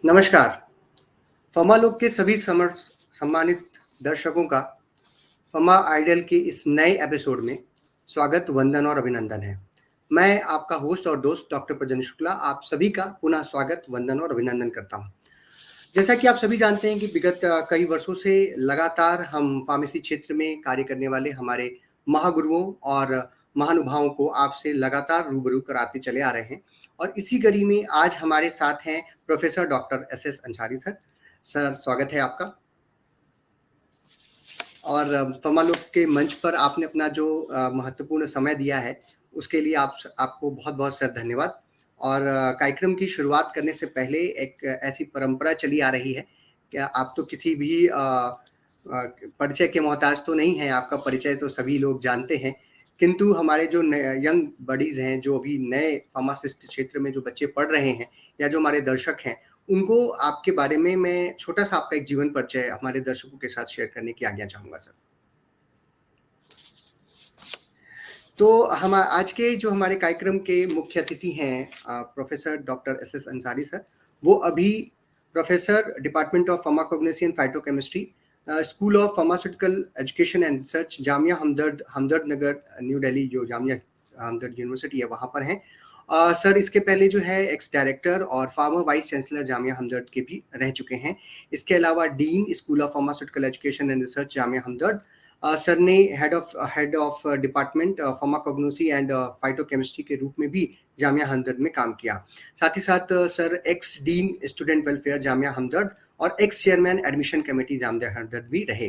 नमस्कार। फमा लोग के सभी सम्मानित दर्शकों का फमा आइडल के इस नए एपिसोड में स्वागत, वंदन और अभिनंदन है। मैं आपका होस्ट और दोस्त डॉक्टर प्रजन शुक्ला आप सभी का पुनः स्वागत, वंदन और अभिनंदन करता हूं। जैसा कि आप सभी जानते हैं कि विगत कई वर्षों से लगातार हम फार्मेसी क्षेत्र में कार्य करने वाले हमारे महागुरुओं और महानुभावों को आपसे लगातार रूबरू कराते चले आ रहे हैं और इसी कड़ी में आज हमारे साथ हैं professor doctor S Ansari sir. Sir, स्वागत है आपका। और फमा लोग के मंच पर आपने अपना जो महत्वपूर्ण समय दिया है उसके लिए आपको बहुत बहुत सर धन्यवाद। और कार्यक्रम की शुरुआत करने से पहले एक ऐसी परंपरा चली आ रही है कि आप तो किसी भी परिचय के मोहताज तो नहीं है, आपका परिचय तो सभी लोग जानते हैं, किंतु हमारे जो यंग बडीज हैं, जो अभी नए फार्मासिस्ट क्षेत्र में जो बच्चे पढ़ रहे हैं या जो हमारे दर्शक हैं, उनको आपके बारे में मैं छोटा सा आपका एक जीवन परिचय हमारे दर्शकों के साथ शेयर करने की आज्ञा चाहूंगा सर। तो हम आज के जो हमारे कार्यक्रम के मुख्य अतिथि हैं professor doctor S Ansari sir, वो अभी professor department of pharmacognosy and phytochemistry, school of pharmaceutical education and research, Jamia Hamdard Nagar, new Delhi, जो जामिया हमदर्द यूनिवर्सिटी है वहाँ पर हैं। सर इसके पहले जो है एक्स डायरेक्टर और former vice chancellor Jamia Hamdard के भी रह चुके हैं। इसके अलावा dean, school of pharmaceutical education and research, Jamia Hamdard. Sir ने head of department pharmacognosy and phytochemistry के रूप में भी जामिया हमदर्द में काम किया। साथ ही साथ sir ex dean student welfare Jamia Hamdard और ex chairman admission committee Jamia Hamdard भी रहे।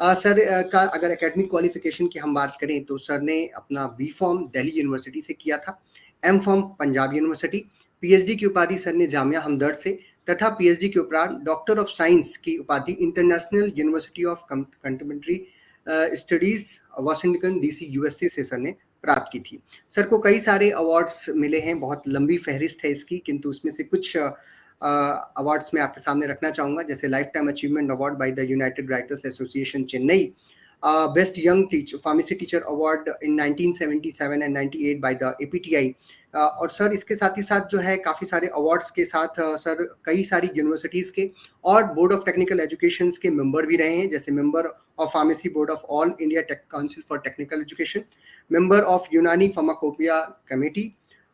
सर का अगर एकेडमिक क्वालिफिकेशन की हम बात करें तो सर ने अपना बी फॉर्म दिल्ली यूनिवर्सिटी से किया था, M form Punjab University, PhD की उपाधि सर ने जामिया हमदर्द से तथा पीएचडी के उपरांत डॉक्टर ऑफ साइंस की उपाधि international university of contemporary studies Washington DC USA से सर ने प्राप्त की थी। सर को कई सारे अवार्ड्स मिले हैं, बहुत लंबी फहरिस्त है इसकी, किंतु उसमें से कुछ अवार्ड्स मैं आपके सामने रखना चाहूंगा, जैसे life time achievement award by the United Writers Association Chennai, best young teacher pharmacy teacher award in 1977 and 98 by the APTI. और सर इसके साथ ही साथ जो है काफ़ी सारे अवार्ड्स के साथ सर कई सारी यूनिवर्सिटीज़ के और बोर्ड ऑफ टेक्निकल एजुकेशन के मेंबर भी रहे हैं, जैसे member of pharmacy board of All India Council for Technical Education, member of Unani pharmacopoeia committee,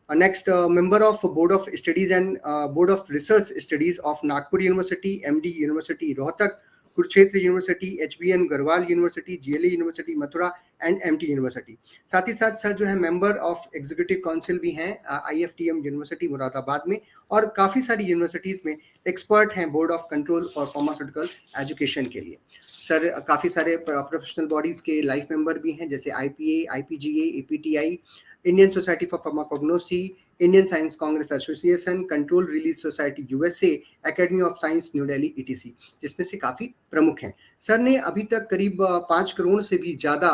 next member of board of studies and board of research studies of Nagpur university, MD university Rohtak, Kurukshetra university, HBN Garhwal university, GLE university Mathura and MT university. साथ ही साथ sir जो है member of executive council भी हैं IFTM university Moradabad में, और काफ़ी सारी यूनिवर्सिटीज़ में एक्सपर्ट हैं board of control for pharmaceutical education के लिए। सर काफ़ी सारे प्रोफेशनल बॉडीज़ के लाइफ मेंबर भी हैं, जैसे IPA, IPGA, APTI, Indian society for pharmacognosy, Indian science congress association, control release society USA, academy of science new Delhi ETC, जिसमें से काफ़ी प्रमुख हैं। सर ने अभी तक करीब 5 करोड़ से भी ज़्यादा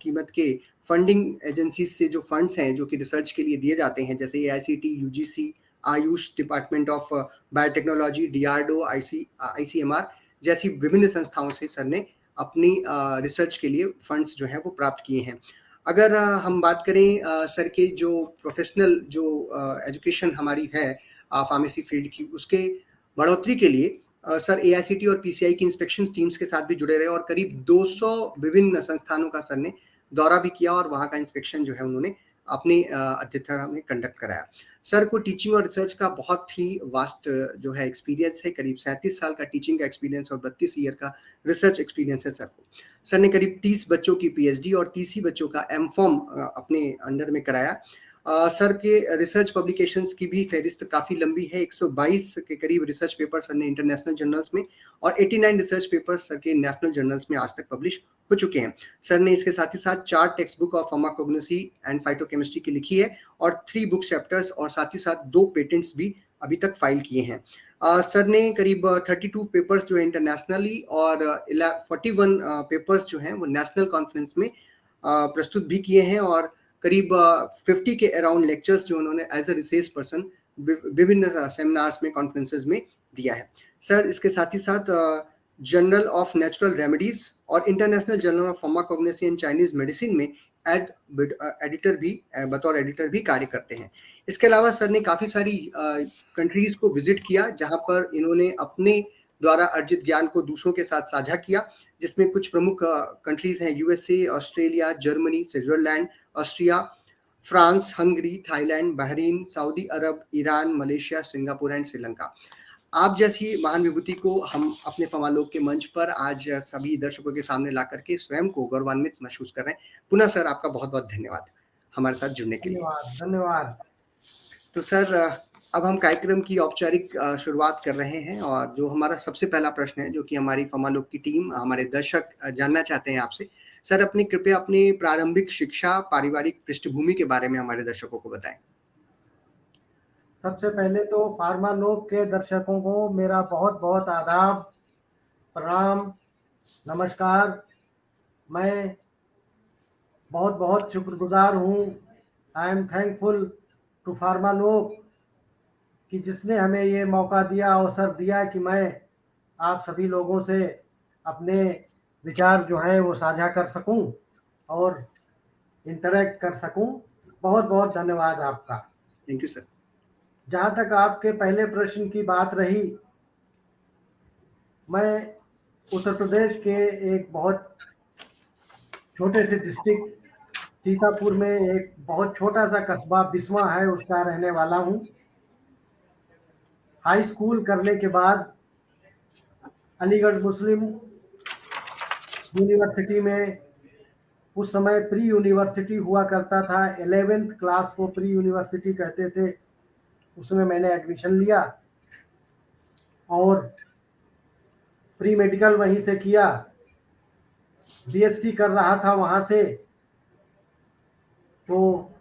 कीमत के फंडिंग एजेंसीज से जो फंड्स हैं जो कि रिसर्च के लिए दिए जाते हैं, जैसे AICT, UGC, Ayush, department of biotechnology, DRDO, ICMR जैसी विभिन्न संस्थाओं से सर ने अपनी रिसर्च के लिए फंड्स जो हैं वो प्राप्त किए हैं। अगर हम बात करें सर के जो प्रोफेशनल जो एजुकेशन हमारी है फार्मेसी फील्ड की, उसके बढ़ोतरी के लिए सर एआईसीटी और पीसीआई की इंस्पेक्शन टीम्स के साथ भी जुड़े रहे और करीब 200 विभिन्न संस्थानों का सर ने दौरा भी किया और वहाँ का इंस्पेक्शन जो है उन्होंने अपनी अध्यक्षता में कंडक्ट कराया। सर को टीचिंग और रिसर्च का बहुत ही वास्ट जो है एक्सपीरियंस है, करीब 37 साल का टीचिंग का एक्सपीरियंस और 32 ईयर का रिसर्च एक्सपीरियंस है सर को। सर ने करीब 30 बच्चों की पीएचडी और 30 ही बच्चों का एम फॉर्म अपने अंडर में कराया। सर के रिसर्च पब्लिकेशंस की भी फहरिस्त काफ़ी लंबी है, 122 के करीब रिसर्च पेपर सर ने इंटरनेशनल जर्नल्स में और 89 रिसर्च पेपर्स सर के नेशनल जर्नल्स में आज तक पब्लिश हो चुके हैं। सर ने इसके साथ ही साथ 4 text book of pharmacognosy and phytochemistry की लिखी है और 3 बुक चैप्टर्स और साथ ही साथ 2 पेटेंट्स भी अभी तक फाइल किए हैं। सर ने करीब 32 पेपर्स जो है इंटरनेशनली और 41 पेपर्स जो हैं वो नेशनल कॉन्फ्रेंस में प्रस्तुत भी किए हैं और करीब 50 के अराउंड लेक्चर्स जो उन्होंने एज अ रिसर्च पर्सन विभिन्न सेमिनार्स में, कॉन्फ्रेंसेज में दिया है। सर इसके साथ ही साथ जर्नल ऑफ नेचुरल रेमेडीज और international journal of pharmacognosy and Chinese medicine में एडिटर भी बतौर एडिटर भी कार्य करते हैं। इसके अलावा सर ने काफ़ी सारी कंट्रीज़ को विज़िट किया, जहाँ पर इन्होंने अपने द्वारा अर्जित ज्ञान को दूसरों के साथ साझा किया, जिसमें कुछ प्रमुख कंट्रीज़ हैं USA, Australia, Germany, Switzerland, Austria, France, Hungary, Thailand, Bahrain, Saudi Arab, Iran, Malaysia, Singapore and Sri Lanka. आप जैसी महान विभूति को हम अपने फमालोक के मंच पर आज सभी दर्शकों के सामने ला करके स्वयं को गौरवान्वित महसूस कर रहे हैं। पुनः सर आपका बहुत-बहुत धन्यवाद हमारे साथ जुड़ने के लिए। धन्यवाद धन्यवाद। तो सर अब हम कार्यक्रम की औपचारिक शुरुआत कर रहे हैं और जो हमारा सबसे पहला प्रश्न है, जो कि हमारी फमालोक की टीम, हमारे दर्शक जानना चाहते हैं आपसे। सर कृपया अपनी प्रारंभिक शिक्षा, पारिवारिक पृष्ठभूमि के बारे में हमारे दर्शकों को बताएँ। सबसे पहले तो फार्मानोक के दर्शकों को मेरा बहुत बहुत आदाब, प्रणाम, नमस्कार। मैं बहुत बहुत शुक्रगुजार हूँ। आई एम थैंकफुल टू फार्मानोक कि जिसने हमें ये मौका दिया, अवसर दिया कि मैं आप सभी लोगों से अपने विचार जो हैं वो साझा कर सकूं और इंटरेक्ट कर सकूं। बहुत बहुत धन्यवाद आपका। Thank you sir. जहाँ तक आपके पहले प्रश्न की बात रही, मैं उत्तर प्रदेश के एक बहुत छोटे से डिस्ट्रिक्ट सीतापुर में एक बहुत छोटा सा कस्बा बिस्वा है, उसका रहने वाला हूँ। हाई स्कूल करने के बाद अलीगढ़ मुस्लिम यूनिवर्सिटी में, उस समय प्री यूनिवर्सिटी हुआ करता था, 11th क्लास को प्री यूनिवर्सिटी कहते थे, उसमें मैंने एडमिशन लिया और प्री मेडिकल वहीं से किया। बीएससी कर रहा था वहाँ से, तो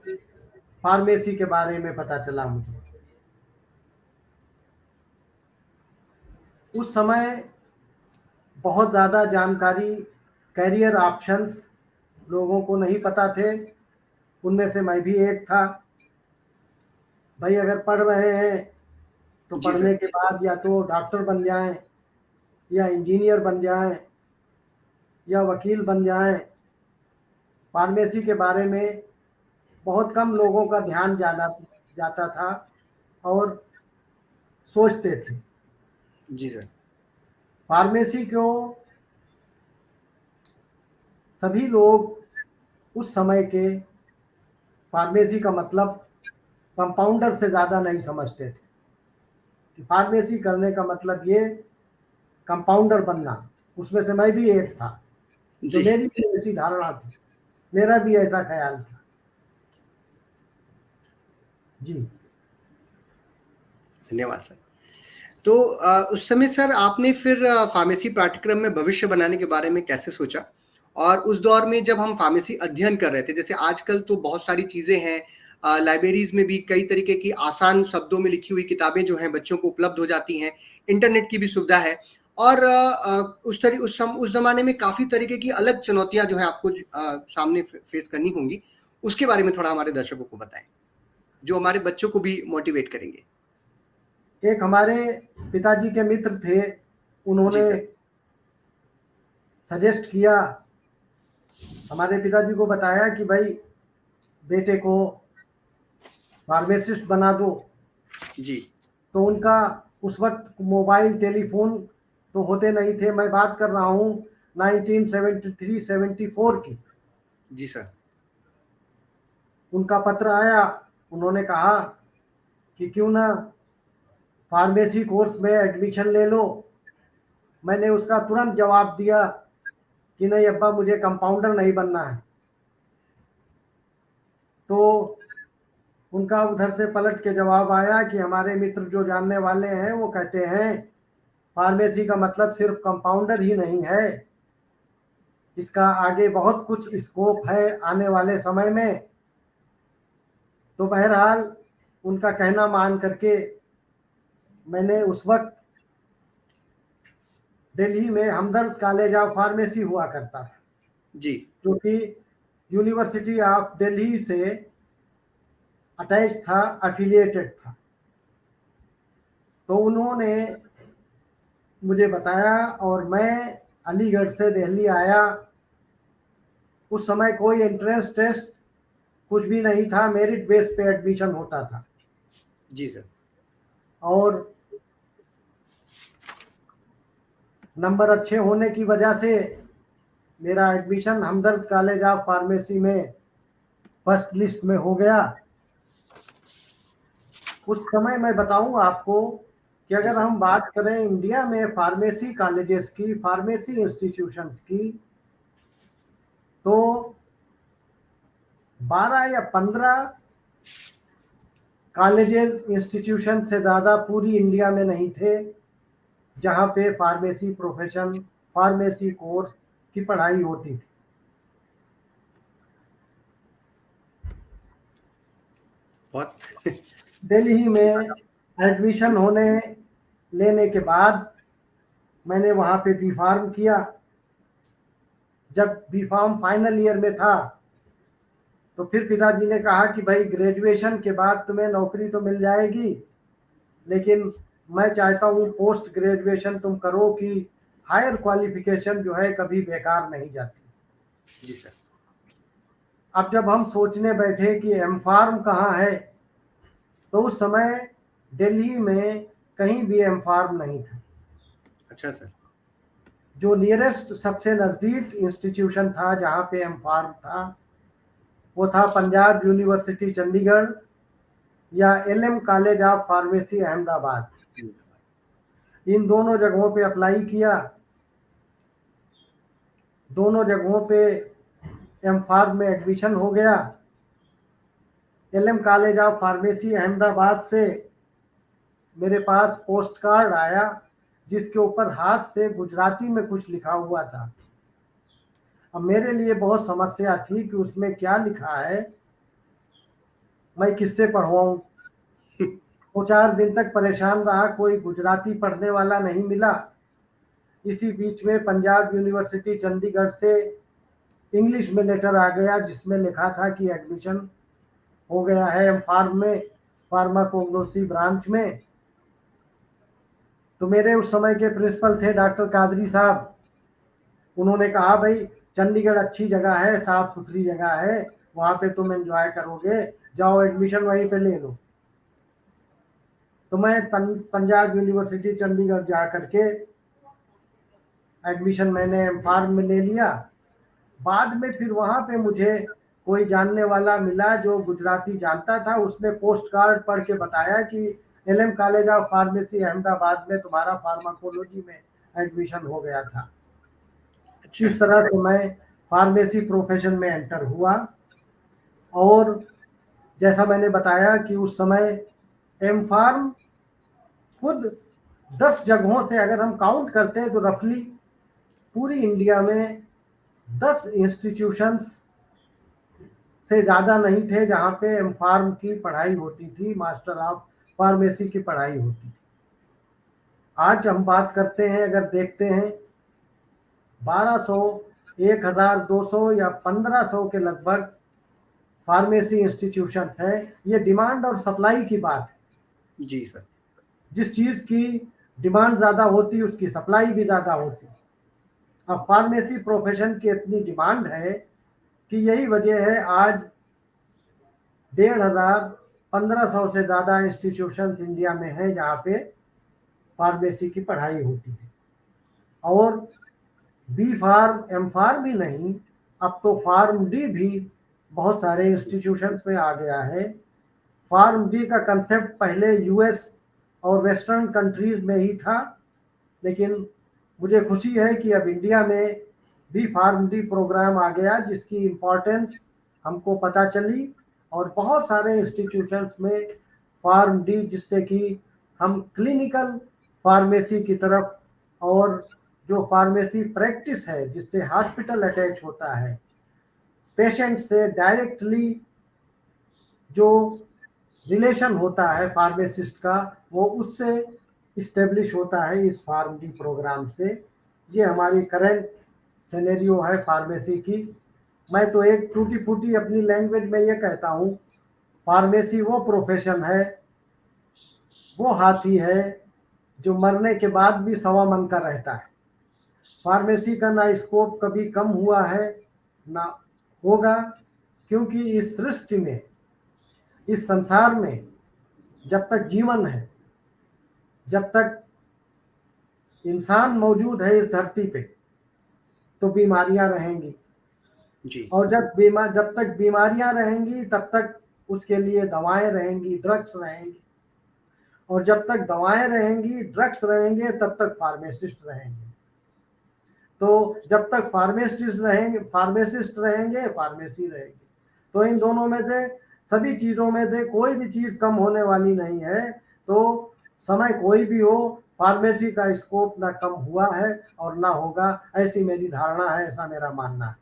फार्मेसी के बारे में पता चला मुझे। उस समय बहुत ज़्यादा जानकारी, कैरियर ऑप्शंस लोगों को नहीं पता थे, उनमें से मैं भी एक था। भाई अगर पढ़ रहे हैं तो जी पढ़ने सर। के बाद या तो डॉक्टर बन जाएं, या इंजीनियर बन जाएं, या वकील बन जाएं। फार्मेसी के बारे में बहुत कम लोगों का ध्यान जाता था और सोचते थे। जी सर। फार्मेसी को सभी लोग उस समय के फार्मेसी का मतलब कंपाउंडर से ज़्यादा नहीं समझते थे कि फार्मेसी करने का मतलब ये कंपाउंडर बनना। उसमें से मैं भी एक था, जो जी। मेरी भी ऐसी धारणा थी, मेरा भी ऐसा ख्याल था। जी धन्यवाद सर। तो उस समय सर आपने फिर फार्मेसी पाठ्यक्रम में भविष्य बनाने के बारे में कैसे सोचा? और उस दौर में जब हम फार्मेसी अध्ययन कर रहे थे, जैसे आजकल तो बहुत सारी चीज़ें हैं, लाइब्रेरीज़ में भी कई तरीके की आसान शब्दों में लिखी हुई किताबें जो हैं बच्चों को उपलब्ध हो जाती हैं, इंटरनेट की भी सुविधा है और उस ज़माने में काफ़ी तरीके की अलग चुनौतियाँ जो हैं आपको सामने फेस करनी होंगी। उसके बारे में थोड़ा हमारे दर्शकों को बताएँ, जो हमारे बच्चों को भी मोटिवेट करेंगे। एक हमारे पिताजी के मित्र थे, जी उन्होंने सर। सजेस्ट किया, हमारे पिताजी को बताया कि भाई बेटे को फार्मासिस्ट बना दो। जी। तो उनका उस वक्त मोबाइल टेलीफोन तो होते नहीं थे, मैं बात कर रहा हूँ 1973-74 की। जी सर। उनका पत्र आया, उन्होंने कहा कि क्यों ना फार्मेसी कोर्स में एडमिशन ले लो। मैंने उसका तुरंत जवाब दिया कि नहीं अब्बा, मुझे कंपाउंडर नहीं बनना है। तो उनका उधर से पलट के जवाब आया कि हमारे मित्र जो जानने वाले हैं वो कहते हैं फार्मेसी का मतलब सिर्फ कंपाउंडर ही नहीं है, इसका आगे बहुत कुछ स्कोप है आने वाले समय में। तो बहरहाल उनका कहना मान करके मैंने उस वक्त दिल्ली में हमदर्द कॉलेज ऑफ फार्मेसी हुआ करता था, जी। जो कि यूनिवर्सिटी ऑफ दिल्ली से अटैच था, एफिलिएटेड था। तो उन्होंने मुझे बताया और मैं अलीगढ़ से दिल्ली आया। उस समय कोई एंट्रेंस टेस्ट कुछ भी नहीं था, मेरिट बेस पे एडमिशन होता था। जी सर। और नंबर अच्छे होने की वजह से मेरा admission Hamdard college of pharmacy में फर्स्ट लिस्ट में हो गया। उस समय मैं बताऊं आपको कि जी अगर सर। हम बात करें इंडिया में फार्मेसी कॉलेजेस की, फार्मेसी इंस्टीट्यूशंस की, तो 12 या 15 कॉलेजेस इंस्टीट्यूशन से ज़्यादा पूरी इंडिया में नहीं थे जहाँ पे फार्मेसी प्रोफेशन, फार्मेसी कोर्स की पढ़ाई होती थी। बहुत दिल्ली में एडमिशन लेने के बाद मैंने वहाँ पे बी फार्म किया। जब बी फार्म फाइनल ईयर में था तो फिर पिताजी ने कहा कि भाई ग्रेजुएशन के बाद तुम्हें नौकरी तो मिल जाएगी, लेकिन मैं चाहता हूँ पोस्ट ग्रेजुएशन तुम करो कि हायर क्वालिफिकेशन जो है कभी बेकार नहीं जाती। जी सर। अब जब हम सोचने बैठे कि एम फार्म कहाँ है, तो उस समय दिल्ली में कहीं भी एम फार्म नहीं था। अच्छा सर। जो नियरेस्ट सबसे नज़दीक इंस्टीट्यूशन था जहाँ पे एम फार्म था वो था पंजाब यूनिवर्सिटी चंडीगढ़ या LM college of pharmacy Ahmedabad. इन दोनों जगहों पे अप्लाई किया, दोनों जगहों पे एम फार्म में एडमिशन हो गया। LM college of pharmacy Ahmedabad से मेरे पास पोस्ट कार्ड आया जिसके ऊपर हाथ से गुजराती में कुछ लिखा हुआ था। अब मेरे लिए बहुत समस्या थी कि उसमें क्या लिखा है, मैं किससे पढ़वाऊं। 2-4 दिन तक परेशान रहा, कोई गुजराती पढ़ने वाला नहीं मिला। इसी बीच में पंजाब यूनिवर्सिटी चंडीगढ़ से इंग्लिश में लेटर आ गया जिसमें लिखा था कि एडमिशन हो गया है एम फार्म में, फार्माकोग्नोसी ब्रांच में। तो मेरे उस समय के प्रिंसिपल थे डॉक्टर कादरी साहब। उन्होंने कहा भाई चंडीगढ़ अच्छी जगह है, साफ सुथरी जगह है, वहाँ पे तुम एंजॉय करोगे, जाओ एडमिशन वहीं पे ले लो। तो मैं पंजाब यूनिवर्सिटी चंडीगढ़ जा करके एडमिशन मैंने एम फार्म में ले लिया। बाद में फिर वहाँ पे मुझे कोई जानने वाला मिला जो गुजराती जानता था, उसने पोस्ट कार्ड पढ़ के बताया कि LM college of pharmacy Ahmedabad में तुम्हारा फार्माकोलॉजी में एडमिशन हो गया था। अच्छा। इस तरह से मैं फार्मेसी प्रोफेशन में एंटर हुआ। और जैसा मैंने बताया कि उस समय एम फार्म खुद 10 जगहों से अगर हम काउंट करते हैं तो रफली पूरी इंडिया में 10 इंस्टीट्यूशंस से ज़्यादा नहीं थे जहाँ पे एम फार्म की पढ़ाई होती थी, मास्टर ऑफ फार्मेसी की पढ़ाई होती थी। आज हम बात करते हैं, अगर देखते हैं 1200, 1200 या 1500 के लगभग फार्मेसी इंस्टीट्यूशंस हैं। ये डिमांड और सप्लाई की बात है। जी सर। जिस चीज़ की डिमांड ज़्यादा होती उसकी सप्लाई भी ज़्यादा होती। अब फार्मेसी प्रोफेशन की इतनी डिमांड है कि यही वजह है आज 1500 1500 से ज़्यादा इंस्टीट्यूशंस इंडिया में हैं जहाँ पे फार्मेसी की पढ़ाई होती है। और बी फार्म, एम फार्म ही नहीं, अब तो फार्म डी भी बहुत सारे इंस्टीट्यूशंस में आ गया है। फार्म डी का कंसेप्ट पहले यूएस और वेस्टर्न कंट्रीज में ही था, लेकिन मुझे खुशी है कि अब इंडिया में भी फार्म डी प्रोग्राम आ गया जिसकी इम्पोर्टेंस हमको पता चली। और बहुत सारे इंस्टीट्यूशंस में फार्म डी, जिससे कि हम क्लिनिकल फार्मेसी की तरफ और जो फार्मेसी प्रैक्टिस है जिससे हॉस्पिटल अटैच होता है, पेशेंट से डायरेक्टली जो रिलेशन होता है फार्मासिस्ट का, वो उससे इस्टेब्लिश होता है इस फार्म डी प्रोग्राम से। ये हमारी करंट सिनेरियो है फार्मेसी की। मैं तो एक टूटी फूटी अपनी लैंग्वेज में ये कहता हूँ, फार्मेसी वो प्रोफेशन है, वो हाथी है जो मरने के बाद भी 1.25 मन का रहता है। फार्मेसी का ना स्कोप कभी कम हुआ है, ना होगा, क्योंकि इस सृष्टि में, इस संसार में जब तक जीवन है, जब तक इंसान मौजूद है इस धरती पे, तो बीमारियां रहेंगी। जी और जब तक बीमारियां रहेंगी तब तक उसके लिए दवाएं रहेंगी, ड्रग्स रहेंगी। और जब तक दवाएं रहेंगी, ड्रग्स रहेंगे, तब तक फार्मासिस्ट रहेंगे। तो जब तक फार्मासिस्ट रहेंगे, फार्मेसी रहेगी। तो इन दोनों में से, सभी चीजों में से कोई भी चीज कम होने वाली नहीं है। तो समय कोई भी हो, फार्मेसी का स्कोप ना कम हुआ है और ना होगा, ऐसी मेरी धारणा है, ऐसा मेरा मानना है।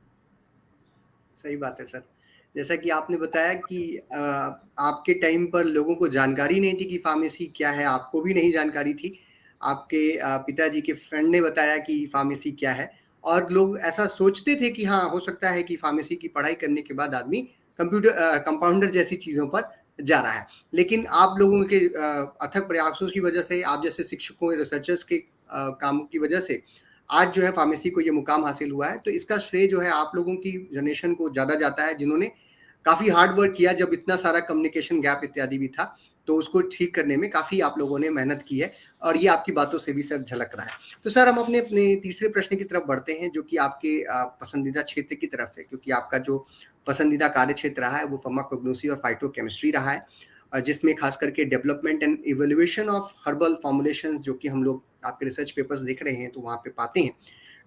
सही बात है सर। जैसा कि आपने बताया कि आपके टाइम पर लोगों को जानकारी नहीं थी कि फार्मेसी क्या है, आपको भी नहीं जानकारी थी। आपके पिताजी के फ्रेंड ने बताया कि फार्मेसी क्या है, और लोग ऐसा सोचते थे कि हाँ, हो सकता है कि फार्मेसी की पढ़ाई करने के बाद आदमी कंपाउंडर जैसी चीज़ों पर जा रहा है। लेकिन आप लोगों के अथक प्रयासों की वजह से, आप जैसे शिक्षकों, रिसर्चर्स के काम की वजह से आज जो है फार्मेसी को ये मुकाम हासिल हुआ है। तो इसका श्रेय जो है आप लोगों की जनरेशन को ज़्यादा जाता है, जिन्होंने काफ़ी हार्ड वर्क किया जब इतना सारा कम्युनिकेशन गैप इत्यादि भी था। तो उसको ठीक करने में काफ़ी आप लोगों ने मेहनत की है, और ये आपकी बातों से भी सर झलक रहा है। तो सर, हम अपने तीसरे प्रश्न की तरफ बढ़ते हैं, जो कि आपके पसंदीदा क्षेत्र की तरफ है, क्योंकि आपका जो पसंदीदा कार्य क्षेत्र रहा है वो फार्माकोग्नोसी और फाइटोकेमिस्ट्री रहा है, जिसमें खास करके development and evaluation of herbal formulations, जो कि हम लोग आपके रिसर्च पेपर्स देख रहे हैं तो वहाँ पे पाते हैं।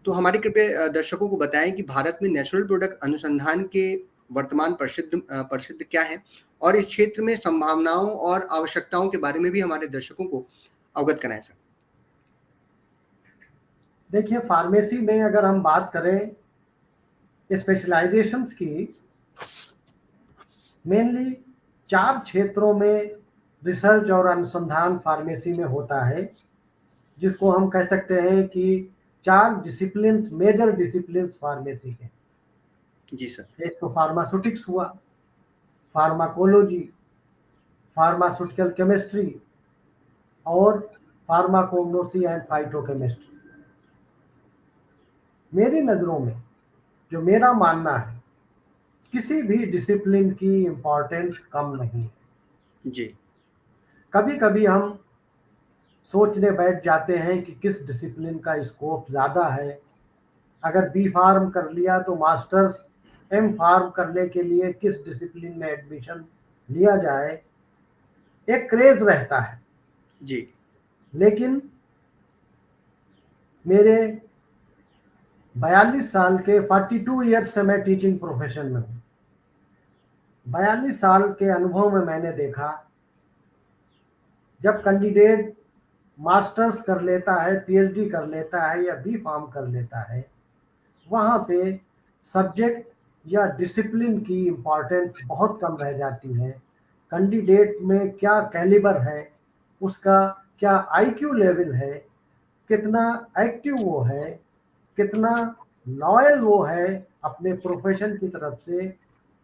तो हमारे कृपया दर्शकों को बताएं कि भारत में नेचुरल प्रोडक्ट अनुसंधान के वर्तमान प्रसिद्ध क्या है, और इस क्षेत्र में संभावनाओं और आवश्यकताओं के बारे में भी हमारे दर्शकों को अवगत कराएं सर। देखिए, फार्मेसी में अगर हम बात करें स्पेशलाइजेशंस की, मेनली 4 क्षेत्रों में रिसर्च और अनुसंधान फार्मेसी में होता है, जिसको हम कह सकते हैं कि 4 डिसिप्लिन, मेजर डिसिप्लिन फार्मेसी के। जी सर। एक तो फार्मास्यूटिक्स हुआ, फार्माकोलॉजी, फार्मास्यूटिकल केमिस्ट्री और फार्माकोग्नोसी एंड फाइटोकेमिस्ट्री। मेरी नज़रों में, जो मेरा मानना है, किसी भी डिसिप्लिन की इम्पोर्टेंस कम नहीं है। जी कभी कभी हम सोचने बैठ जाते हैं कि किस डिसिप्लिन का स्कोप ज़्यादा है। अगर बी फार्म कर लिया तो मास्टर्स एम फार्म करने के लिए किस डिसिप्लिन में एडमिशन लिया जाए, एक क्रेज रहता है। जी लेकिन मेरे 42 साल के 42 ईयर्स से मैं टीचिंग प्रोफेशन में हूँ। 42 साल के अनुभव में मैंने देखा, जब कैंडिडेट मास्टर्स कर लेता है, पीएचडी कर लेता है या बी फार्म कर लेता है, वहाँ पे सब्जेक्ट या डिसिप्लिन की इम्पोर्टेंस बहुत कम रह जाती है। कैंडिडेट में क्या कैलिबर है, उसका क्या आईक्यू लेवल है, कितना एक्टिव वो है, कितना लॉयल वो है अपने प्रोफेशन की तरफ से,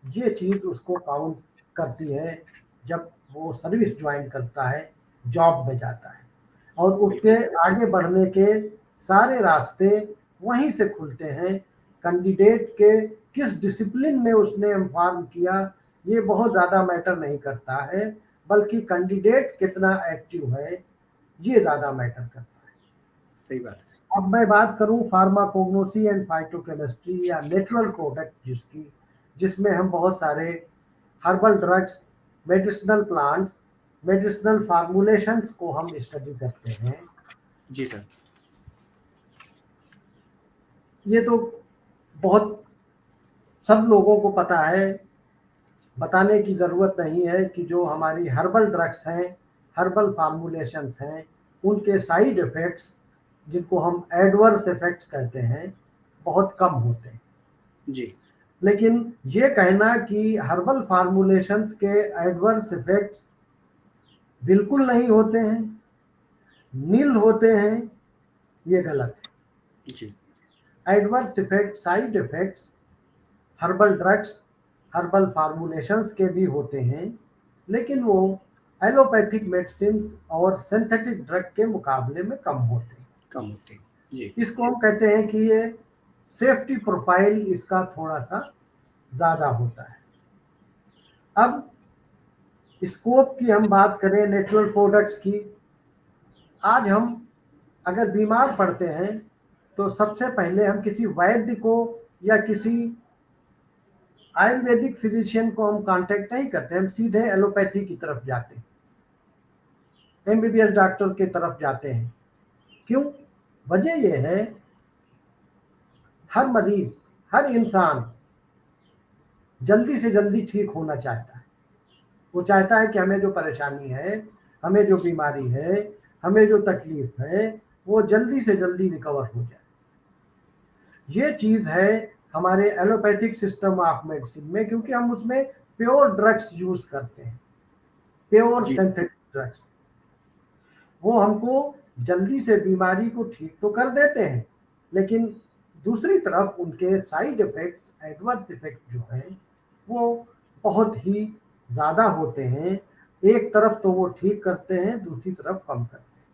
ये चीज़ उसको काउंट करती है जब वो सर्विस ज्वाइन करता है, जॉब में जाता है। और उससे बिल्कुल। आगे बढ़ने के सारे रास्ते वहीं से खुलते हैं। कैंडिडेट के किस डिसिप्लिन में उसने एम्फार्म किया, ये बहुत ज़्यादा मैटर नहीं करता है, बल्कि कैंडिडेट कितना एक्टिव है, ये ज़्यादा मैटर करता है। सही बात है सर। अब मैं बात करूं फार्माकोग्नोसी एंड फाइटोकेमिस्ट्री या नेचुरल प्रोडक्ट जिसकी, जिसमें हम बहुत सारे herbal drugs, medicinal plants, medicinal फार्मूलेशंस को हम स्टडी करते हैं। जी सर। ये तो बहुत सब लोगों को पता है, बताने की ज़रूरत नहीं है कि जो हमारी हर्बल ड्रग्स हैं, हर्बल फार्मूलेशंस हैं, उनके साइड इफ़ेक्ट्स, जिनको हम एडवर्स इफ़ेक्ट्स कहते हैं, बहुत कम होते हैं। जी लेकिन ये कहना कि हर्बल फार्मूलेशंस के एडवर्स इफ़ेक्ट्स बिल्कुल नहीं होते हैं, नील होते हैं, ये गलत जी है। Adverse effect, side effects herbal drugs, herbal फार्मूलेशंस के भी होते हैं, लेकिन वो एलोपैथिक मेडिसिन और सिंथेटिक ड्रग के मुकाबले में कम होते हैं। कम होते हैं। जी इसको हम कहते हैं कि ये सेफ्टी प्रोफाइल इसका थोड़ा सा ज़्यादा होता है। अब स्कोप की हम बात करें नेचुरल प्रोडक्ट्स की, आज हम अगर बीमार पड़ते हैं तो सबसे पहले हम किसी वैद्य को या किसी आयुर्वेदिक फिजिशियन को हम कांटेक्ट नहीं करते, हम सीधे एलोपैथी की तरफ जाते हैं, एमबीबीएस डॉक्टर की तरफ जाते हैं। क्यों? वजह यह है, हर मरीज, हर इंसान जल्दी से जल्दी ठीक होना चाहता है। वो चाहता है कि हमें जो परेशानी है, हमें जो बीमारी है, हमें जो तकलीफ है, वो जल्दी से जल्दी रिकवर हो जाए। ये चीज़ है हमारे एलोपैथिक सिस्टम ऑफ मेडिसिन में, क्योंकि हम उसमें प्योर ड्रग्स यूज करते हैं, प्योर जी सिंथेटिक ड्रग्स। वो हमको जल्दी से बीमारी को ठीक तो कर देते हैं, लेकिन दूसरी तरफ उनके साइड इफेक्ट्स, एडवर्स इफेक्ट जो है वो बहुत ही ज़्यादा होते हैं। एक तरफ तो वो ठीक करते हैं, दूसरी तरफ कम करते हैं।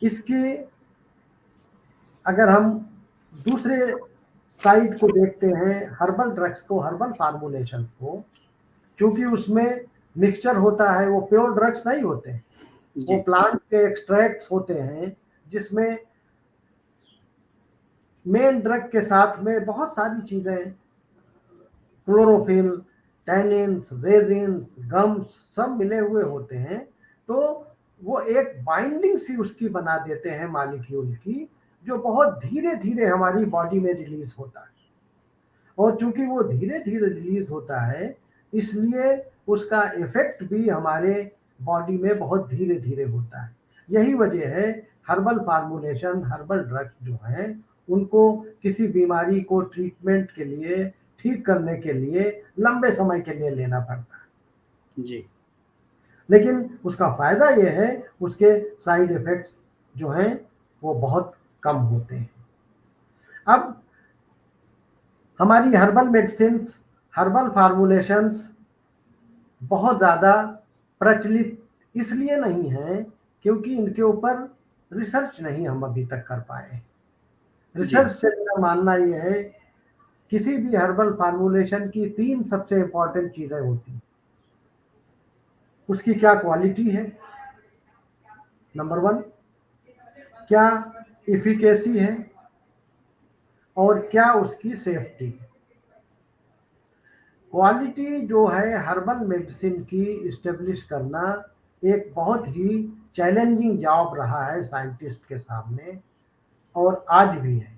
इसके अगर हम दूसरे साइड को देखते हैं, हर्बल ड्रग्स को, हर्बल फार्मुलेशन को, क्योंकि उसमें मिक्सचर होता है, वो प्योर ड्रग्स नहीं होते हैं, वो जी प्लांट के एक्सट्रैक्ट्स होते हैं, जिसमें मेन ड्रग के साथ में बहुत सारी चीज़ें, क्लोरोफिल, टैनिन्स, रेजिन्स, गम्स सब मिले हुए होते हैं। तो वो एक बाइंडिंग सी उसकी बना देते हैं मॉलिक्यूल की, जो बहुत धीरे धीरे हमारी बॉडी में रिलीज होता है। और चूंकि वो धीरे धीरे रिलीज होता है, इसलिए उसका इफेक्ट भी हमारे बॉडी में बहुत धीरे धीरे होता है। यही वजह है हर्बल फार्मुलेशन, हर्बल ड्रग्स जो हैं, उनको किसी बीमारी को ट्रीटमेंट के लिए, ठीक करने के लिए लंबे समय के लिए लेना पड़ता है। जी लेकिन उसका फायदा यह है, उसके साइड इफेक्ट्स जो हैं वो बहुत कम होते हैं। अब हमारी हर्बल मेडिसिन्स, हर्बल फार्मुलेशंस बहुत ज़्यादा प्रचलित इसलिए नहीं है क्योंकि इनके ऊपर रिसर्च नहीं हम अभी तक कर पाए। जी रिसर्च से मेरा मानना यह है, किसी भी हर्बल फार्मुलेशन की 3 सबसे इंपॉर्टेंट चीज़ें होती हैं। उसकी क्या क्वालिटी है, नंबर 1, क्या इफिकेसी है, और क्या उसकी सेफ्टी है। क्वालिटी जो है हर्बल मेडिसिन की इस्टेब्लिश करना एक बहुत ही चैलेंजिंग जॉब रहा है साइंटिस्ट के सामने, और आज भी है।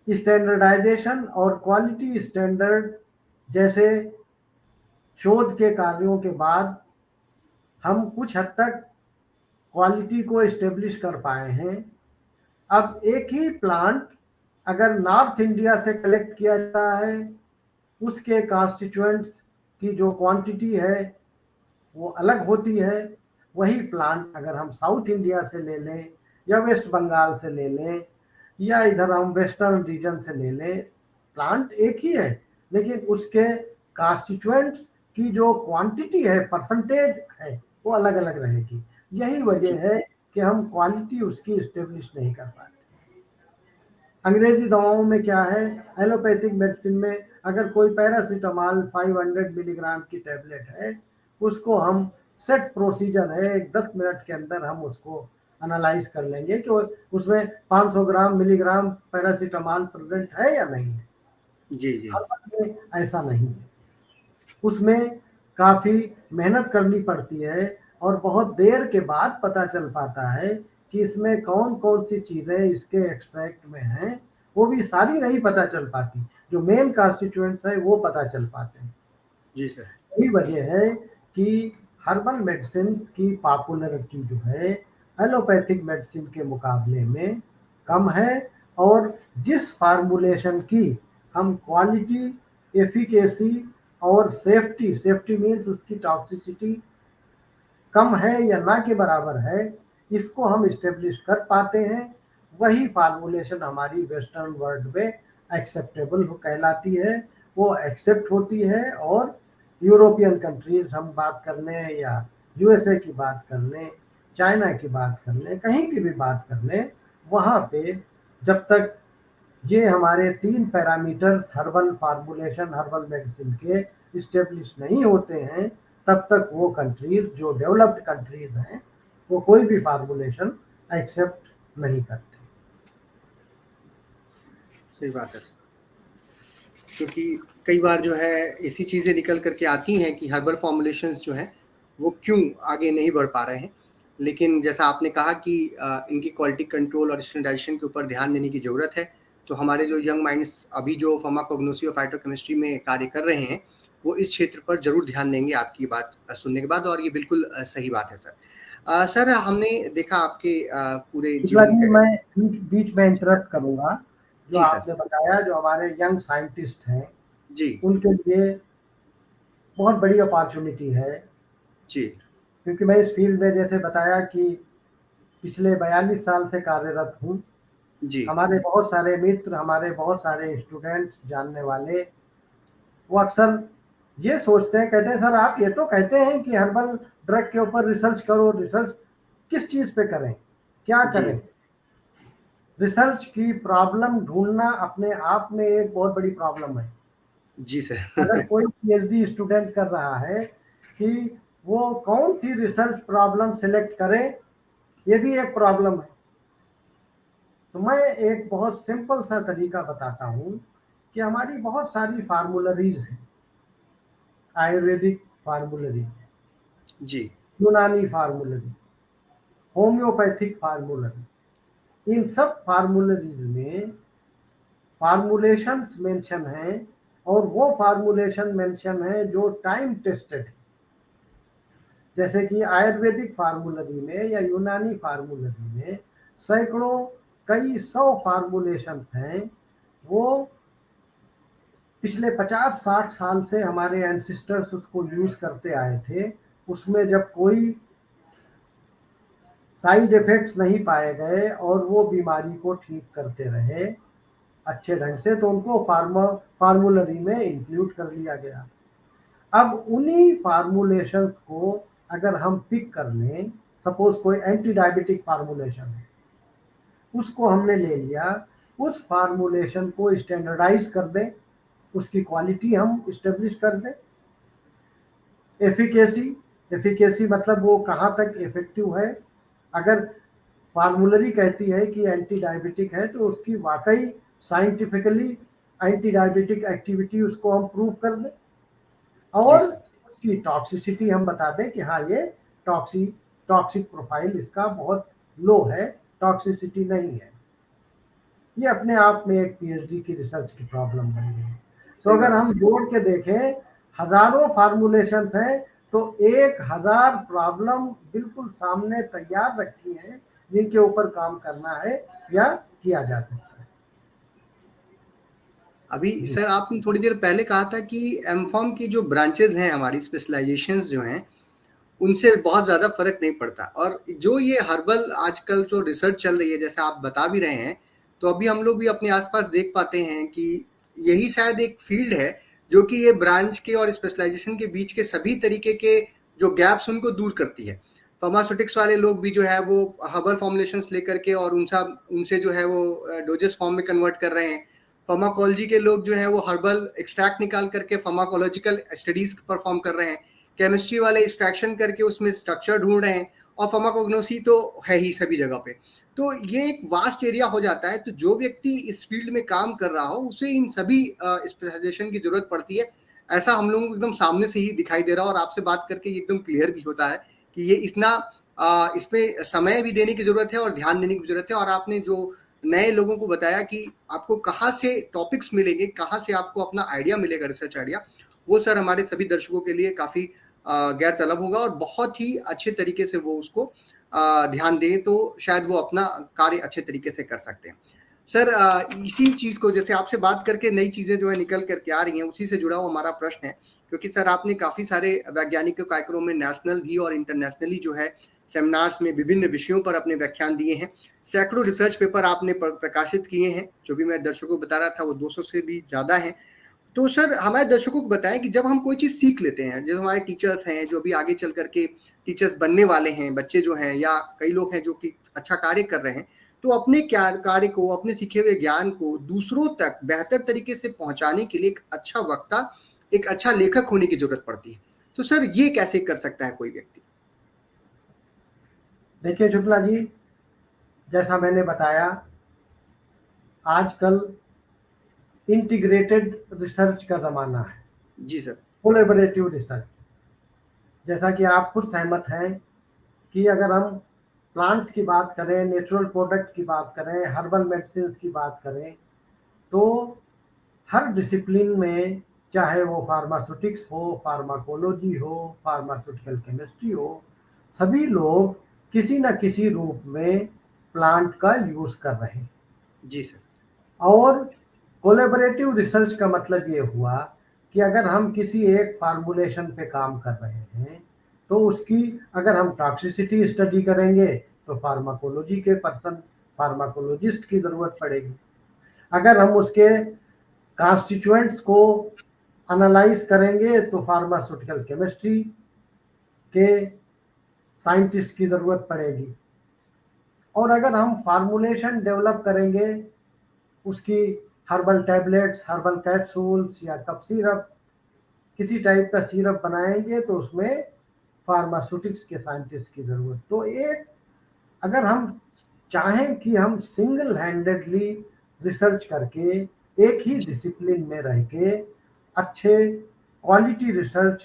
स्टैंडर्डाइजेशन और क्वालिटी स्टैंडर्ड जैसे शोध के कार्यों के बाद हम कुछ हद तक क्वालिटी को इस्टेब्लिश कर पाए हैं। अब एक ही प्लांट अगर नॉर्थ इंडिया से कलेक्ट किया जाता है, उसके कॉन्स्टिट्यूएंट्स की जो क्वांटिटी है वो अलग होती है। वही प्लांट अगर हम साउथ इंडिया से ले लें, या वेस्ट बंगाल से ले लें, या इधर हम वेस्टर्न रीजन से ले लें, प्लांट एक ही है, लेकिन उसके कॉन्स्टिट्यूएंट्स की जो क्वांटिटी है, परसेंटेज है, वो अलग अलग रहेगी। यही जी वजह है कि हम क्वालिटी उसकी इस्टेब्लिश नहीं कर पाते। अंग्रेजी दवाओं में क्या है, एलोपैथिक मेडिसिन में अगर कोई पैरासीटामॉल 500 मिलीग्राम की टैबलेट है, उसको हम सेट प्रोसीजर है, 10 मिनट के अंदर हम उसको एनालाइज कर लेंगे कि उसमें 500 ग्राम मिलीग्राम पैरासीटामॉल प्रेजेंट है या नहीं है। जी जी हर्बल में ऐसा नहीं है, उसमें काफ़ी मेहनत करनी पड़ती है, और बहुत देर के बाद पता चल पाता है कि इसमें कौन कौन सी चीज़ें इसके एक्सट्रैक्ट में हैं। वो भी सारी नहीं पता चल पाती, जो मेन कॉन्स्टिट्यूएंट्स है वो पता चल पाते हैं। जी सर यही वजह है कि हर्बल मेडिसिन की पॉपुलैरिटी जो है एलोपैथिक मेडिसिन के मुकाबले में कम है। और जिस फार्मूलेशन की हम क्वालिटी, एफिकेसी और सेफ्टी, सेफ्टी मीन्स उसकी टॉक्सिसिटी कम है या ना के बराबर है, इसको हम इस्टेब्लिश कर पाते हैं, वही फार्मूलेशन हमारी वेस्टर्न वर्ल्ड में एक्सेप्टेबल कहलाती है, वो एक्सेप्ट होती है। और यूरोपियन कंट्रीज हम बात कर लें, या यूएसए की बात कर लें, चाइना की बात कर लें, कहीं की भी बात कर लें, वहाँ पे जब तक ये हमारे 3 parameter herbal formulation, herbal medicine के स्टेब्लिश नहीं होते हैं, तब तक वो कंट्रीज जो डेवलप्ड कंट्रीज हैं वो कोई भी फार्मूलेशन एक्सेप्ट नहीं करते। सही बात है, क्योंकि कई बार जो है ऐसी चीज़ें निकल करके आती हैं कि हर्बल फॉर्मुलेशंस जो हैं वो क्यों आगे नहीं बढ़ पा रहे हैं। लेकिन जैसा आपने कहा कि इनकी क्वालिटी कंट्रोल और स्टैंडर्डाइजेशन के ऊपर ध्यान देने की ज़रूरत है। तो हमारे जो यंग माइंड्स अभी जो फार्माकोग्नोसी और फाइटोकेमिस्ट्री में कार्य कर रहे हैं, वो इस क्षेत्र पर ज़रूर ध्यान देंगे आपकी बात सुनने के बाद, और ये बिल्कुल सही बात है सर। सर, हमने देखा आपके पूरे शुक्ला जीवन जी, के। मैं बीच में इंटरप्ट करूंगा। जो जी सर। आपने बताया, जो हमारे यंग साइंटिस्ट हैं जी। उनके लिए बहुत बड़ी अपॉर्चुनिटी है, जी। क्योंकि मैं इस फील्ड में जैसे बताया कि पिछले 42 साल से कार्यरत हूँ। जी। हमारे बहुत सारे मित्र, हमारे बहुत सारे स्टूडेंट्स, जानने वाले, वो अक्सर ये सोचते हैं, कहते हैं सर आप ये तो कहते हैं कि हर्बल ड्रग के ऊपर रिसर्च करो, रिसर्च किस चीज़ पे करें, क्या जी। करें? रिसर्च की प्रॉब्लम ढूंढना अपने आप में एक बहुत बड़ी प्रॉब्लम है। जी अगर सर। कोई पीएचडी स्टूडेंट कर रहा है कि वो कौन सी रिसर्च प्रॉब्लम सिलेक्ट करे, ये भी एक प्रॉब्लम है। तो मैं एक बहुत सिंपल सा तरीका बताता हूँ कि हमारी बहुत सारी फार्मूलरीज हैं। आयुर्वेदिक फार्मूलरी, जी। यूनानी फार्मूलरी, होम्योपैथिक फार्मूलरी, इन सब फार्मूलरीज में फार्मूलेशंस मेंशन हैं, और वो फार्मूलेशन मेंशन है जो टाइम टेस्टेड है। जैसे कि आयुर्वेदिक फार्मूलरी में या यूनानी फार्मूलरी में सैकड़ों, कई सौ फार्मूलेशंस हैं। वो पिछले 50-60 साल से हमारे एंसिस्टर्स उसको यूज करते आए थे। उसमें जब कोई साइड इफेक्ट्स नहीं पाए गए और वो बीमारी को ठीक करते रहे अच्छे ढंग से, तो उनको फार्मूलरी में इंक्लूड कर लिया गया। अब उन्हीं फार्मूलेशंस को अगर हम पिक कर लें, सपोज कोई एंटी डायबिटिक फार्मूलेशन है, उसको हमने ले लिया, उस फार्मूलेशन को स्टैंडर्डाइज कर दें, उसकी क्वालिटी हम इस्टेब्लिश कर दें। एफिकेसी, एफिकेसी मतलब वो कहाँ तक इफेक्टिव है। अगर फार्मूलरी कहती है कि एंटी डायबिटिक है, तो उसकी वाकई साइंटिफिकली एंटी डायबिटिक एक्टिविटी उसको हम प्रूव कर दें, जी और सर। उसकी टॉक्सिसिटी हम बता दें कि हाँ ये टॉक्सिक प्रोफाइल इसका बहुत लो है, टॉक्सिसिटी नहीं है। ये अपने आप में एक पीएचडी की रिसर्च की प्रॉब्लम बन गई। तो सही अगर बात है हम सर। जोड़ के देखें, हजारों फार्मूलेशंस हैं, तो 1000 प्रॉब्लम बिल्कुल सामने तैयार रखी हैं, जिनके ऊपर काम करना है या किया जा सकता है। अभी जी। सर आपने थोड़ी देर पहले कहा था कि एमफॉर्म की जो ब्रांचेज हैं, हमारी स्पेशलाइजेशंस जो हैं, उनसे बहुत ज़्यादा फर्क नहीं पड़ता। और जो ये हर्बल आजकल जो रिसर्च चल रही है, जैसे आप बता भी रहे हैं, तो अभी हम लोग भी अपने आसपास देख पाते हैं कि यही शायद एक फील्ड है जो कि ये ब्रांच के और स्पेशलाइजेशन के बीच के सभी तरीके के जो गैप्स उनको दूर करती है। फार्मास्यूटिक्स वाले लोग भी जो है वो हर्बल फॉर्मुलेशंस लेकर के और उनसे जो है वो डोजेस फॉर्म में कन्वर्ट कर रहे हैं। फार्माकोलॉजी के लोग जो है वो हर्बल एक्सट्रैक्ट निकाल करके फार्माकोलॉजिकल स्टडीज परफॉर्म कर रहे हैं। केमिस्ट्री वाले एक्सट्रैक्शन करके उसमें स्ट्रक्चर ढूंढ रहे हैं, और फार्माकोग्नोसी तो है ही सभी जगह पे। तो ये एक वास्ट एरिया हो जाता है। तो जो व्यक्ति इस फील्ड में काम कर रहा हो, उसे इन सभी स्पेशलाइजेशन की जरूरत पड़ती है। ऐसा हम लोगों को एकदम सामने से ही दिखाई दे रहा है, और आपसे बात करके एकदम क्लियर भी होता है कि ये इतना इसमें समय भी देने की जरूरत है और ध्यान देने की जरूरत है। और आपने जो नए लोगों को बताया कि आपको कहाँ से टॉपिक्स मिलेंगे, कहाँ से आपको अपना आइडिया मिलेगा, रिसर्च आइडिया, वो सर हमारे सभी दर्शकों के लिए काफ़ी गैर तलब होगा, और बहुत ही अच्छे तरीके से वो उसको ध्यान दें, तो शायद वो अपना कार्य अच्छे तरीके से कर सकते हैं। सर, इसी चीज़ को, जैसे आपसे बात करके नई चीज़ें जो है निकल करके आ रही हैं, उसी से जुड़ा हुआ हमारा प्रश्न है। क्योंकि सर आपने काफ़ी सारे वैज्ञानिक कार्यक्रमों में नेशनल भी और इंटरनेशनली जो है सेमिनार्स में विभिन्न विषयों पर अपने व्याख्यान दिए हैं। सैकड़ों रिसर्च पेपर आपने प्रकाशित किए हैं। जो भी मैं दर्शकों को बता रहा था वो 200 से भी ज़्यादा हैं। तो सर हमारे दर्शकों को बताएं कि जब हम कोई चीज़ सीख लेते हैं, जो हमारे टीचर्स हैं, जो भी आगे चल करके टीचर्स बनने वाले हैं, बच्चे जो हैं, या कई लोग हैं जो कि अच्छा कार्य कर रहे हैं, तो अपने कार्य को, अपने सीखे हुए ज्ञान को दूसरों तक बेहतर तरीके से पहुंचाने के लिए एक अच्छा वक्ता, एक अच्छा लेखक होने की जरूरत पड़ती है। तो सर ये कैसे कर सकता है कोई व्यक्ति? देखिए शुक्ला जी, जैसा मैंने बताया, आजकल इंटीग्रेटेड रिसर्च का ज़माना है, जी सर। Collaborative research. जैसा कि आप खुद सहमत हैं कि अगर हम प्लांट्स की बात करें, नेचुरल प्रोडक्ट की बात करें, हर्बल मेडिसिन की बात करें, तो हर डिसिप्लिन में, चाहे वो फार्मास्यूटिक्स हो, फार्माकोलॉजी हो, फार्मास्यूटिकल केमिस्ट्री हो, सभी लोग किसी न किसी रूप में प्लांट का यूज़ कर रहे हैं। जी सर। और कोलैबोरेटिव रिसर्च का मतलब ये हुआ कि अगर हम किसी एक फार्मूलेशन पे काम कर रहे हैं, तो उसकी अगर हम टॉक्सिसिटी स्टडी करेंगे तो फार्माकोलॉजी के पर्सन, फार्माकोलॉजिस्ट की ज़रूरत पड़ेगी। अगर हम उसके कॉन्स्टिट्यूएंट्स को एनालाइज करेंगे तो फार्मास्यूटिकल केमिस्ट्री के साइंटिस्ट की ज़रूरत पड़ेगी। और अगर हम फार्मूलेशन डेवलप करेंगे, उसकी हर्बल टैबलेट्स, हर्बल कैप्सूल्स या कफ सिरप, किसी टाइप का सिरप बनाएंगे, तो उसमें फार्मास्यूटिक्स के साइंटिस्ट की ज़रूरत। तो एक, अगर हम चाहें कि हम सिंगल हैंडेडली रिसर्च करके एक ही डिसिप्लिन में रह के अच्छे क्वालिटी रिसर्च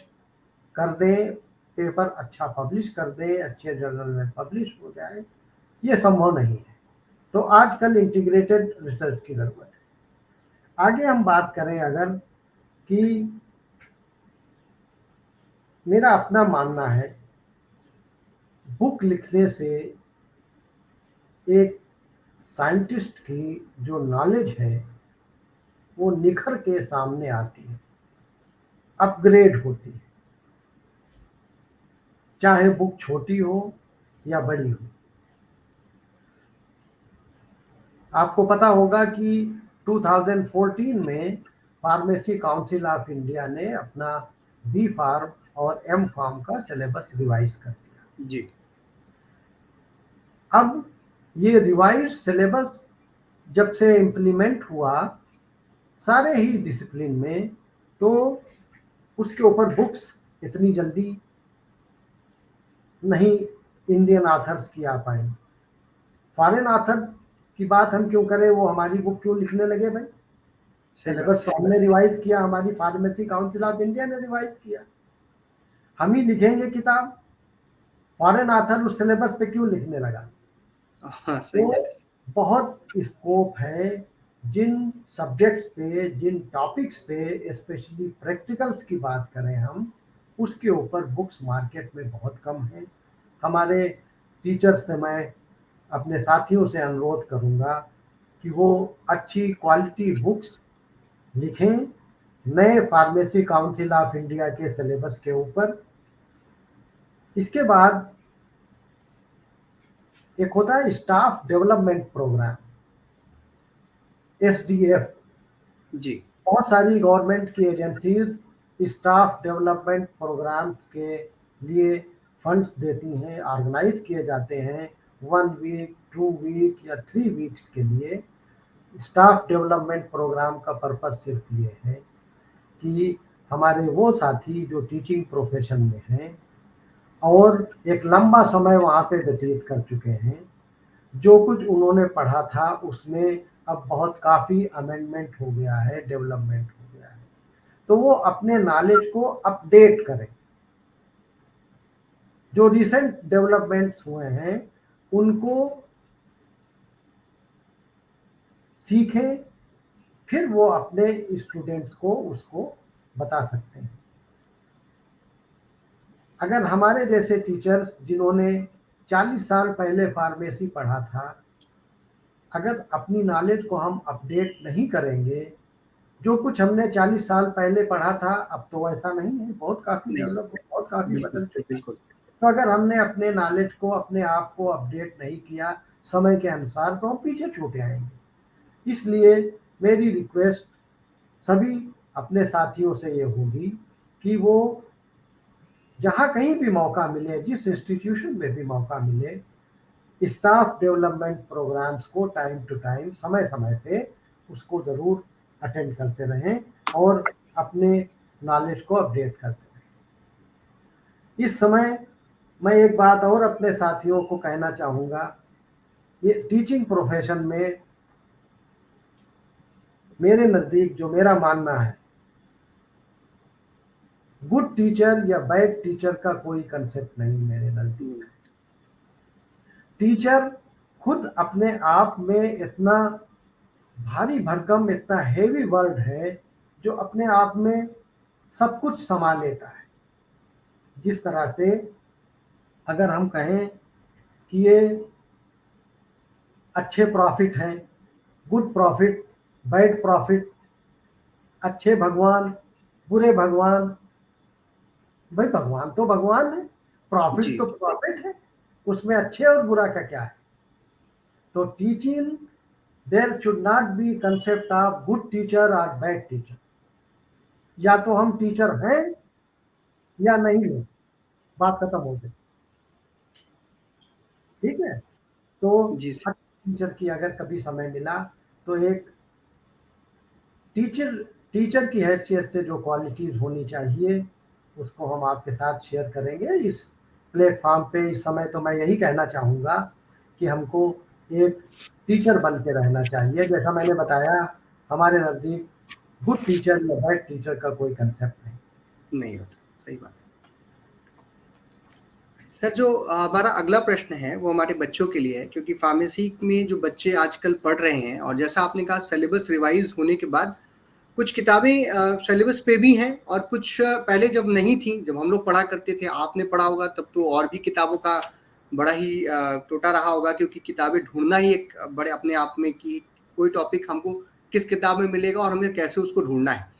कर दें, पेपर अच्छा पब्लिश कर दें, अच्छे जर्नल में पब्लिश हो जाए, ये संभव नहीं है। तो आजकल इंटीग्रेटेड रिसर्च की ज़रूरत है। आगे हम बात करें अगर, कि मेरा अपना मानना है, बुक लिखने से एक साइंटिस्ट की जो नॉलेज है वो निखर के सामने आती है, अपग्रेड होती है, चाहे बुक छोटी हो या बड़ी हो। आपको पता होगा कि 2014 में फार्मेसी काउंसिल ऑफ इंडिया ने अपना बी फार्म और एम फार्म का सिलेबस रिवाइज कर दिया। जी। अब ये रिवाइज सिलेबस जब से इम्प्लीमेंट हुआ सारे ही डिसिप्लिन में, तो उसके ऊपर बुक्स इतनी जल्दी नहीं इंडियन ऑथर्स की आ पाई। फॉरेन ऑथर की बात हम क्यों करें, वो हमारी बुक क्यों लिखने लगे भाई? सही बात सिलेबस तो हमने रिवाइज किया, हमारी फार्मेसी काउंसिल ऑफ इंडिया ने रिवाइज किया, हम ही लिखेंगे किताब। फॉरेन ऑथर उस सिलेबस पे क्यों लिखने लगा? है। हाँ सही तो बात है। बहुत स्कोप है, जिन सब्जेक्ट्स पे, जिन टॉपिक्स पे, स्पेशली प्रैक्टिकल्स की बात करें हम, उसके ऊपर बुक्स मार्केट में बहुत कम है। हमारे टीचर्स से मैं अपने साथियों से अनुरोध करूंगा कि वो अच्छी क्वालिटी बुक्स लिखें नए फार्मेसी काउंसिल ऑफ इंडिया के सिलेबस के ऊपर। इसके बाद एक होता है स्टाफ डेवलपमेंट प्रोग्राम, SDF। जी। बहुत सारी गवर्नमेंट की एजेंसीज स्टाफ डेवलपमेंट प्रोग्राम के लिए फंड्स देती हैं, ऑर्गेनाइज किए जाते हैं 1 वीक, 2 वीक या 3 वीक्स के लिए। स्टाफ डेवलपमेंट प्रोग्राम का पर्पस सिर्फ ये है कि हमारे वो साथी जो टीचिंग प्रोफेशन में हैं और एक लंबा समय वहाँ पे व्यतीत कर चुके हैं, जो कुछ उन्होंने पढ़ा था उसमें अब बहुत काफ़ी अमेंडमेंट हो गया है, डेवलपमेंट हो गया है, तो वो अपने नॉलेज को अपडेट करें। जो रिसेंट डेवलपमेंट्स हुए हैं उनको सीखें, फिर वो अपने स्टूडेंट्स को उसको बता सकते हैं। अगर हमारे जैसे टीचर्स जिन्होंने 40 साल पहले फार्मेसी पढ़ा था, अगर अपनी नॉलेज को हम अपडेट नहीं करेंगे, जो कुछ हमने 40 साल पहले पढ़ा था अब तो वैसा नहीं है, बहुत काफ़ी नहीं। डेवलप, बहुत काफ़ी बिल्कुल बदल चुका है। बिल्कुल। तो अगर हमने अपने नॉलेज को, अपने आप को अपडेट नहीं किया समय के अनुसार, तो हम पीछे छूट जाएंगे। इसलिए मेरी रिक्वेस्ट सभी अपने साथियों से ये होगी कि वो जहाँ कहीं भी मौका मिले, जिस इंस्टीट्यूशन में भी मौका मिले, स्टाफ डेवलपमेंट प्रोग्राम्स को टाइम टू टाइम, समय समय पे उसको ज़रूर अटेंड करते रहें और अपने नॉलेज को अपडेट करते रहें। इस समय मैं एक बात और अपने साथियों को कहना चाहूँगा, ये टीचिंग प्रोफेशन में मेरे नज़दीक जो मेरा मानना है, गुड टीचर या बैड टीचर का कोई कंसेप्ट नहीं मेरे नज़दीक। टीचर खुद अपने आप में इतना भारी भरकम, इतना हेवी वर्ड है जो अपने आप में सब कुछ समा लेता है। जिस तरह से अगर हम कहें कि ये अच्छे प्रॉफिट हैं, गुड प्रॉफिट, बैड प्रॉफिट, अच्छे भगवान, बुरे भगवान, भाई भगवान तो भगवान है, प्रॉफिट जी तो प्रॉफिट है, उसमें अच्छे और बुरा का क्या है। तो teaching, there should not be concept of good teacher और बैड टीचर। या तो हम टीचर हैं या नहीं है, बात खत्म हो गई। ठीक है, तो जी सर। टीचर की अगर कभी समय मिला तो एक टीचर टीचर की हैसियत से जो क्वालिटीज होनी चाहिए उसको हम आपके साथ शेयर करेंगे इस प्लेटफॉर्म पे। इस समय तो मैं यही कहना चाहूँगा कि हमको एक टीचर बन के रहना चाहिए। जैसा मैंने बताया, हमारे नज़दीक गुड टीचर या बैड टीचर का कोई कंसेप्ट नहीं। नहीं होता, सही बात है सर। जो हमारा अगला प्रश्न है वो हमारे बच्चों के लिए है, क्योंकि फार्मेसी में जो बच्चे आजकल पढ़ रहे हैं, और जैसा आपने कहा सिलेबस रिवाइज होने के बाद कुछ किताबें सिलेबस पे भी हैं और कुछ पहले जब नहीं थी, जब हम लोग पढ़ा करते थे, आपने पढ़ा होगा तब तो और भी किताबों का बड़ा ही टोटा रहा होगा, क्योंकि किताबें ढूंढना ही एक बड़े अपने आप में कि कोई टॉपिक हमको किस किताब में मिलेगा और हमें कैसे उसको ढूंढना है।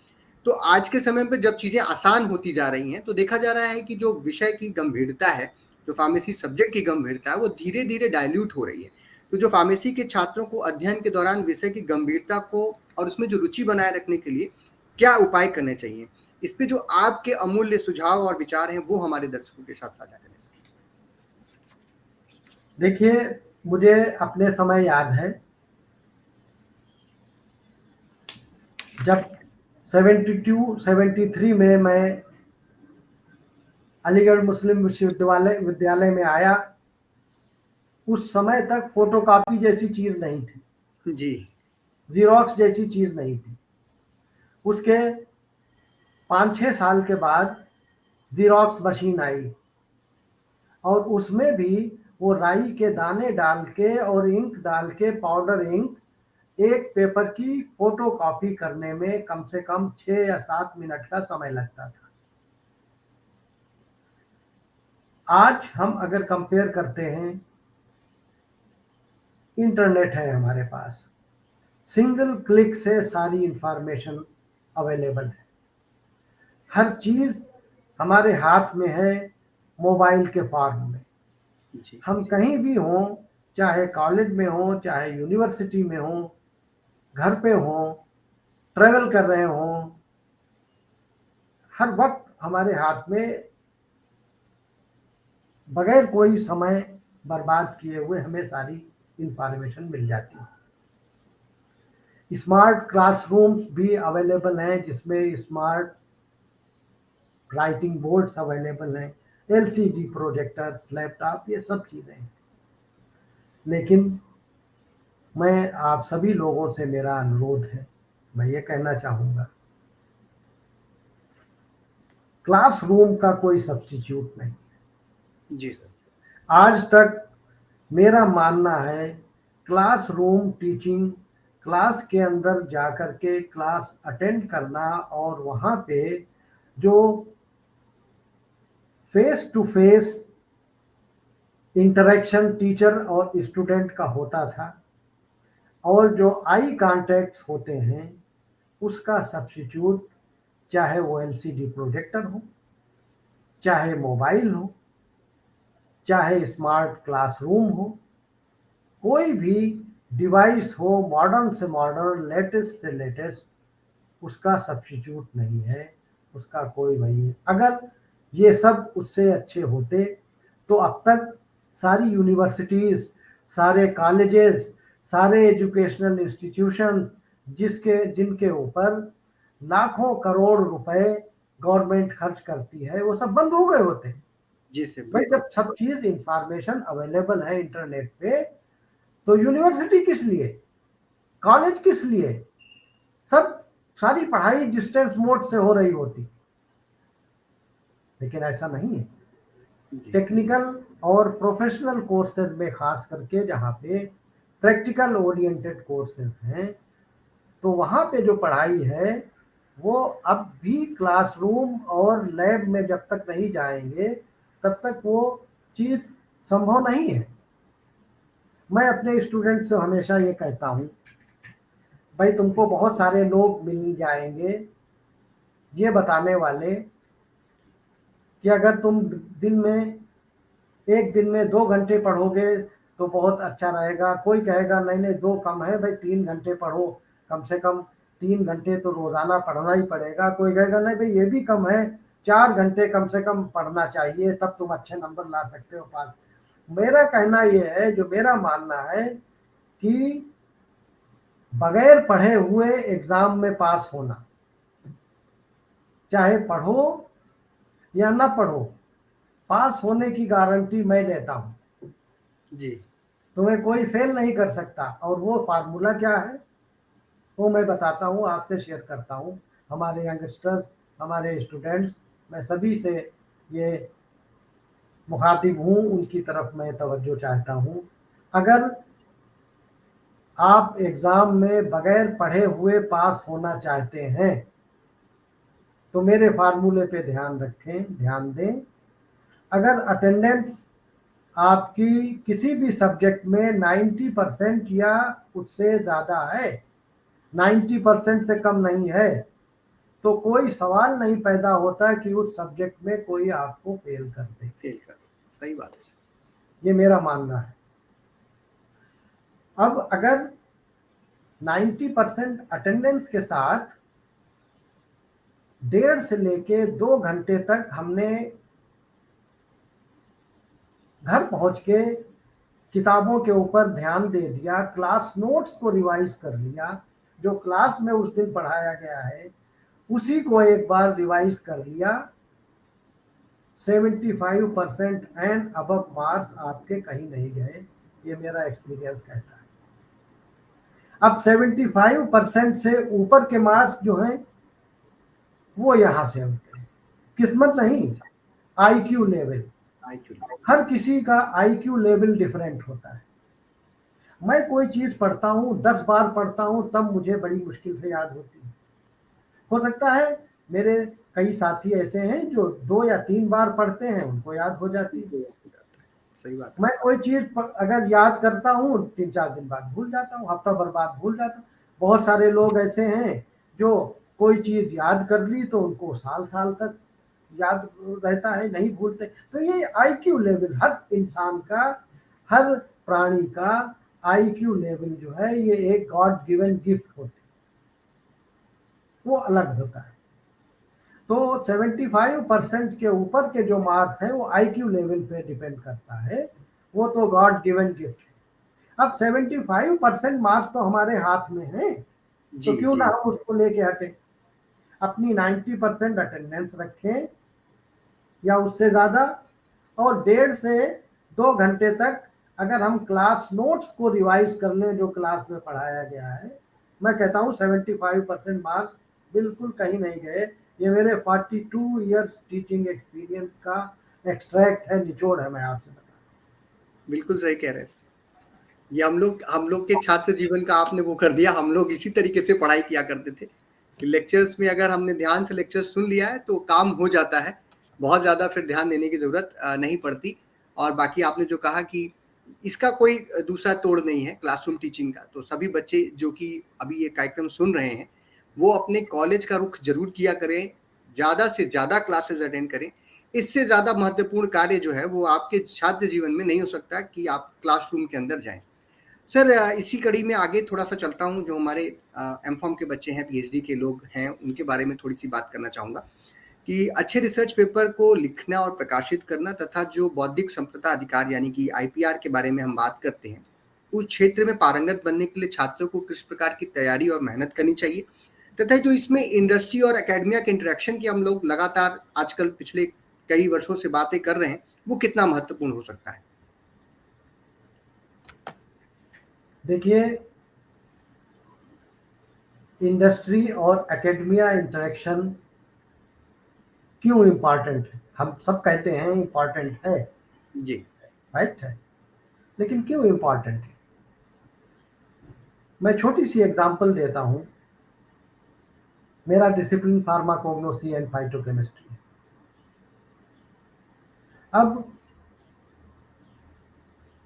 तो आज के समय पे जब चीज़ें आसान होती जा रही हैं तो देखा जा रहा है कि जो विषय की गंभीरता है, जो फार्मेसी सब्जेक्ट की गंभीरता है, वो धीरे धीरे डाइल्यूट हो रही है। तो जो फार्मेसी के छात्रों को अध्ययन के दौरान विषय की गंभीरता को और उसमें जो रुचि बनाए रखने के लिए क्या उपाय करने चाहिए, इस पे जो आपके अमूल्य सुझाव और विचार हैं वो हमारे दर्शकों के साथ साझा करें सर। देखिए, मुझे अपने समय याद है जब 72-73 में मैं अलीगढ़ मुस्लिम विश्वविद्यालय में आया। उस समय तक फोटोकॉपी जैसी चीज नहीं थी, जी जीरोक्स जैसी चीज नहीं थी। उसके 5-6 साल के बाद जीरोक्स मशीन आई और उसमें भी वो राई के दाने डाल के और इंक डाल के, पाउडर इंक, एक पेपर की फोटो कॉपी करने में कम से कम 6 या 7 मिनट का समय लगता था। आज हम अगर कंपेयर करते हैं, इंटरनेट है हमारे पास, सिंगल क्लिक से सारी इंफॉर्मेशन अवेलेबल है। हर चीज हमारे हाथ में है, मोबाइल के फॉर्म में। जी हम कहीं भी हों, चाहे कॉलेज में हों, चाहे यूनिवर्सिटी में हों, घर पे हों, ट्रेवल कर रहे हों, हर वक्त हमारे हाथ में, बगैर कोई समय बर्बाद किए हुए हमें सारी इंफॉर्मेशन मिल जाती है। स्मार्ट क्लासरूम्स भी अवेलेबल हैं जिसमें स्मार्ट राइटिंग बोर्ड्स अवेलेबल हैं, एलसीडी प्रोजेक्टर्स, लैपटॉप, ये सब चीज़ें हैं। लेकिन मैं आप सभी लोगों से मेरा अनुरोध है, मैं ये कहना चाहूँगा, क्लासरूम का कोई सब्स्टिट्यूट नहीं। जी सर। आज तक मेरा मानना है क्लासरूम टीचिंग, क्लास के अंदर जाकर के क्लास अटेंड करना और वहाँ पे जो face to face interaction teacher और स्टूडेंट का होता था और जो आई कांटेक्ट्स होते हैं, उसका सब्स्टिट्यूट चाहे वो एलसीडी प्रोजेक्टर हो, चाहे मोबाइल हो, चाहे स्मार्ट क्लासरूम हो, कोई भी डिवाइस हो, मॉडर्न से मॉडर्न, लेटेस्ट से लेटेस्ट, उसका सब्स्टिट्यूट नहीं है, उसका कोई वही है। अगर ये सब उससे अच्छे होते तो अब तक सारी यूनिवर्सिटीज़ सारे कॉलेजेस, सारे एजुकेशनल इंस्टीट्यूशंस जिनके ऊपर लाखों करोड़ रुपए गवर्नमेंट खर्च करती है, वो सब बंद हो गए होते हैं। जी सर, भाई बिल्कुल। जब सब चीज इंफॉर्मेशन अवेलेबल है इंटरनेट पे, तो यूनिवर्सिटी किस लिए, कॉलेज किस लिए, सब सारी पढ़ाई डिस्टेंस मोड से हो रही होती। लेकिन ऐसा नहीं है। जी, टेक्निकल और प्रोफेशनल कोर्सेज में खास करके जहाँ पे प्रैक्टिकल ओरिएंटेड कोर्सेज हैं, तो वहाँ पे जो पढ़ाई है वो अब भी क्लासरूम और लैब में जब तक नहीं जाएंगे तब तक वो चीज़ संभव नहीं है। मैं अपने स्टूडेंट से हमेशा ये कहता हूँ, भाई तुमको बहुत सारे लोग मिल जाएंगे ये बताने वाले कि अगर तुम दिन में एक दिन में 2 घंटे पढ़ोगे तो बहुत अच्छा रहेगा। कोई कहेगा नहीं नहीं 2 कम है भाई, 3 घंटे पढ़ो, कम से कम 3 घंटे तो रोजाना पढ़ना ही पड़ेगा। कोई कहेगा नहीं भाई ये भी कम है, 4 घंटे कम से कम पढ़ना चाहिए, तब तुम अच्छे नंबर ला सकते हो पास। मेरा कहना यह है, जो मेरा मानना है कि बगैर पढ़े हुए एग्जाम में पास होना, चाहे पढ़ो या ना पढ़ो, पास होने की गारंटी मैं लेता हूं। जी, तुम्हें कोई फेल नहीं कर सकता। और वो फार्मूला क्या है वो मैं बताता हूँ, आपसे शेयर करता हूँ। हमारे यंगस्टर्स, हमारे स्टूडेंट्स, मैं सभी से ये मुखातिब हूँ, उनकी तरफ मैं तवज्जो चाहता हूँ। अगर आप एग्ज़ाम में बगैर पढ़े हुए पास होना चाहते हैं तो मेरे फार्मूले पे ध्यान रखें, ध्यान दें। अगर अटेंडेंस आपकी किसी भी सब्जेक्ट में 90% या उससे ज़्यादा है, 90% से कम नहीं है, तो कोई सवाल नहीं पैदा होता कि उस सब्जेक्ट में कोई आपको फेल कर दे। फेल कर सही बात है सर। ये मेरा मानना है। अब अगर 90% अटेंडेंस के साथ 1.5 से लेके 2 घंटे तक हमने घर पहुंच के किताबों के ऊपर ध्यान दे दिया, क्लास नोट्स को रिवाइज कर लिया, जो क्लास में उस दिन पढ़ाया गया है उसी को एक बार रिवाइज कर लिया, 75% एंड अबव मार्क्स आपके कहीं नहीं गए, ये मेरा एक्सपीरियंस कहता है। अब 75% से ऊपर के मार्क्स जो हैं वो यहाँ से होते हैं, किस्मत नहीं, आईक्यू लेवल। IQ, हर किसी का आईक्यू लेवल डिफरेंट होता है। मैं कोई चीज पढ़ता हूँ, 10 बार पढ़ता हूँ, तब मुझे बड़ी मुश्किल से याद होती है। हो सकता है मेरे कई साथी ऐसे हैं जो 2 या 3 बार पढ़ते हैं, उनको याद हो जाती है। सही बात है। मैं कोई चीज अगर याद करता हूँ 3-4 दिन बाद भूल जाता हूँ, हफ्ता भर बाद भूल जाता हूँ। बहुत सारे लोग ऐसे हैं जो कोई चीज याद कर ली तो उनको साल साल तक याद रहता है, नहीं भूलते। तो ये आईक्यू लेवल हर इंसान का, हर प्राणी का आईक्यू लेवल जो है ये एक गॉड गिवन गिफ्ट होती है, वो अलग होता है। तो 75% के ऊपर के जो मार्क्स हैं वो आईक्यू लेवल पे डिपेंड करता है, वो तो गॉड गिवन गिफ्ट है। अब 75% मार्क्स तो हमारे हाथ में है, तो जी, क्यों ना जी, हम उसको लेके हटें। अपनी 90% अटेंडेंस रखें या उससे ज़्यादा, और 1.5 से 2 घंटे तक अगर हम क्लास नोट्स को रिवाइज कर लें जो क्लास में पढ़ाया गया है, मैं कहता हूँ 75% मार्क्स बिल्कुल कहीं नहीं गए। ये मेरे 42 ईयर्स टीचिंग एक्सपीरियंस का एक्सट्रैक्ट है, निचोड़ है, मैं आपसे बता। बिल्कुल सही कह रहे हैं सर। ये हम लोग के छात्र जीवन का आपने वो कर दिया। हम लोग इसी तरीके से पढ़ाई किया करते थे कि लेक्चर्स में अगर हमने ध्यान से लेक्चर सुन लिया है तो काम हो जाता है, बहुत ज़्यादा फिर ध्यान देने की ज़रूरत नहीं पड़ती। और बाकी आपने जो कहा कि इसका कोई दूसरा तोड़ नहीं है क्लासरूम टीचिंग का, तो सभी बच्चे जो कि अभी ये कार्यक्रम सुन रहे हैं वो अपने कॉलेज का रुख जरूर किया करें, ज़्यादा से ज़्यादा क्लासेस अटेंड करें। इससे ज़्यादा महत्वपूर्ण कार्य जो है वो आपके छात्र जीवन में नहीं हो सकता कि आप क्लासरूम के अंदर जाएं। सर, इसी कड़ी में आगे थोड़ा सा चलता हूँ। जो हमारे एमफॉर्म के बच्चे हैं, पीएचडी के लोग हैं, उनके बारे में थोड़ी सी बात करना चाहूँगा कि अच्छे रिसर्च पेपर को लिखना और प्रकाशित करना तथा जो बौद्धिक संपदा अधिकार यानी कि आईपीआर के बारे में हम बात करते हैं, उस क्षेत्र में पारंगत बनने के लिए छात्रों को किस प्रकार की तैयारी और मेहनत करनी चाहिए, तथा जो इसमें इंडस्ट्री और एकेडमिया के इंटरेक्शन की हम लोग लगातार आजकल पिछले कई वर्षों से बातें कर रहे हैं, वो कितना महत्वपूर्ण हो सकता है? देखिए, इंडस्ट्री और एकेडमिया इंटरेक्शन क्यों इम्पॉर्टेंट है? हम सब कहते हैं इम्पॉर्टेंट है, जी। राइट है, लेकिन क्यों इम्पॉर्टेंट है? मैं छोटी सी एग्जांपल देता हूं। मेरा डिसिप्लिन फार्माकोग्नोसी एंड फाइटोकेमिस्ट्री है। अब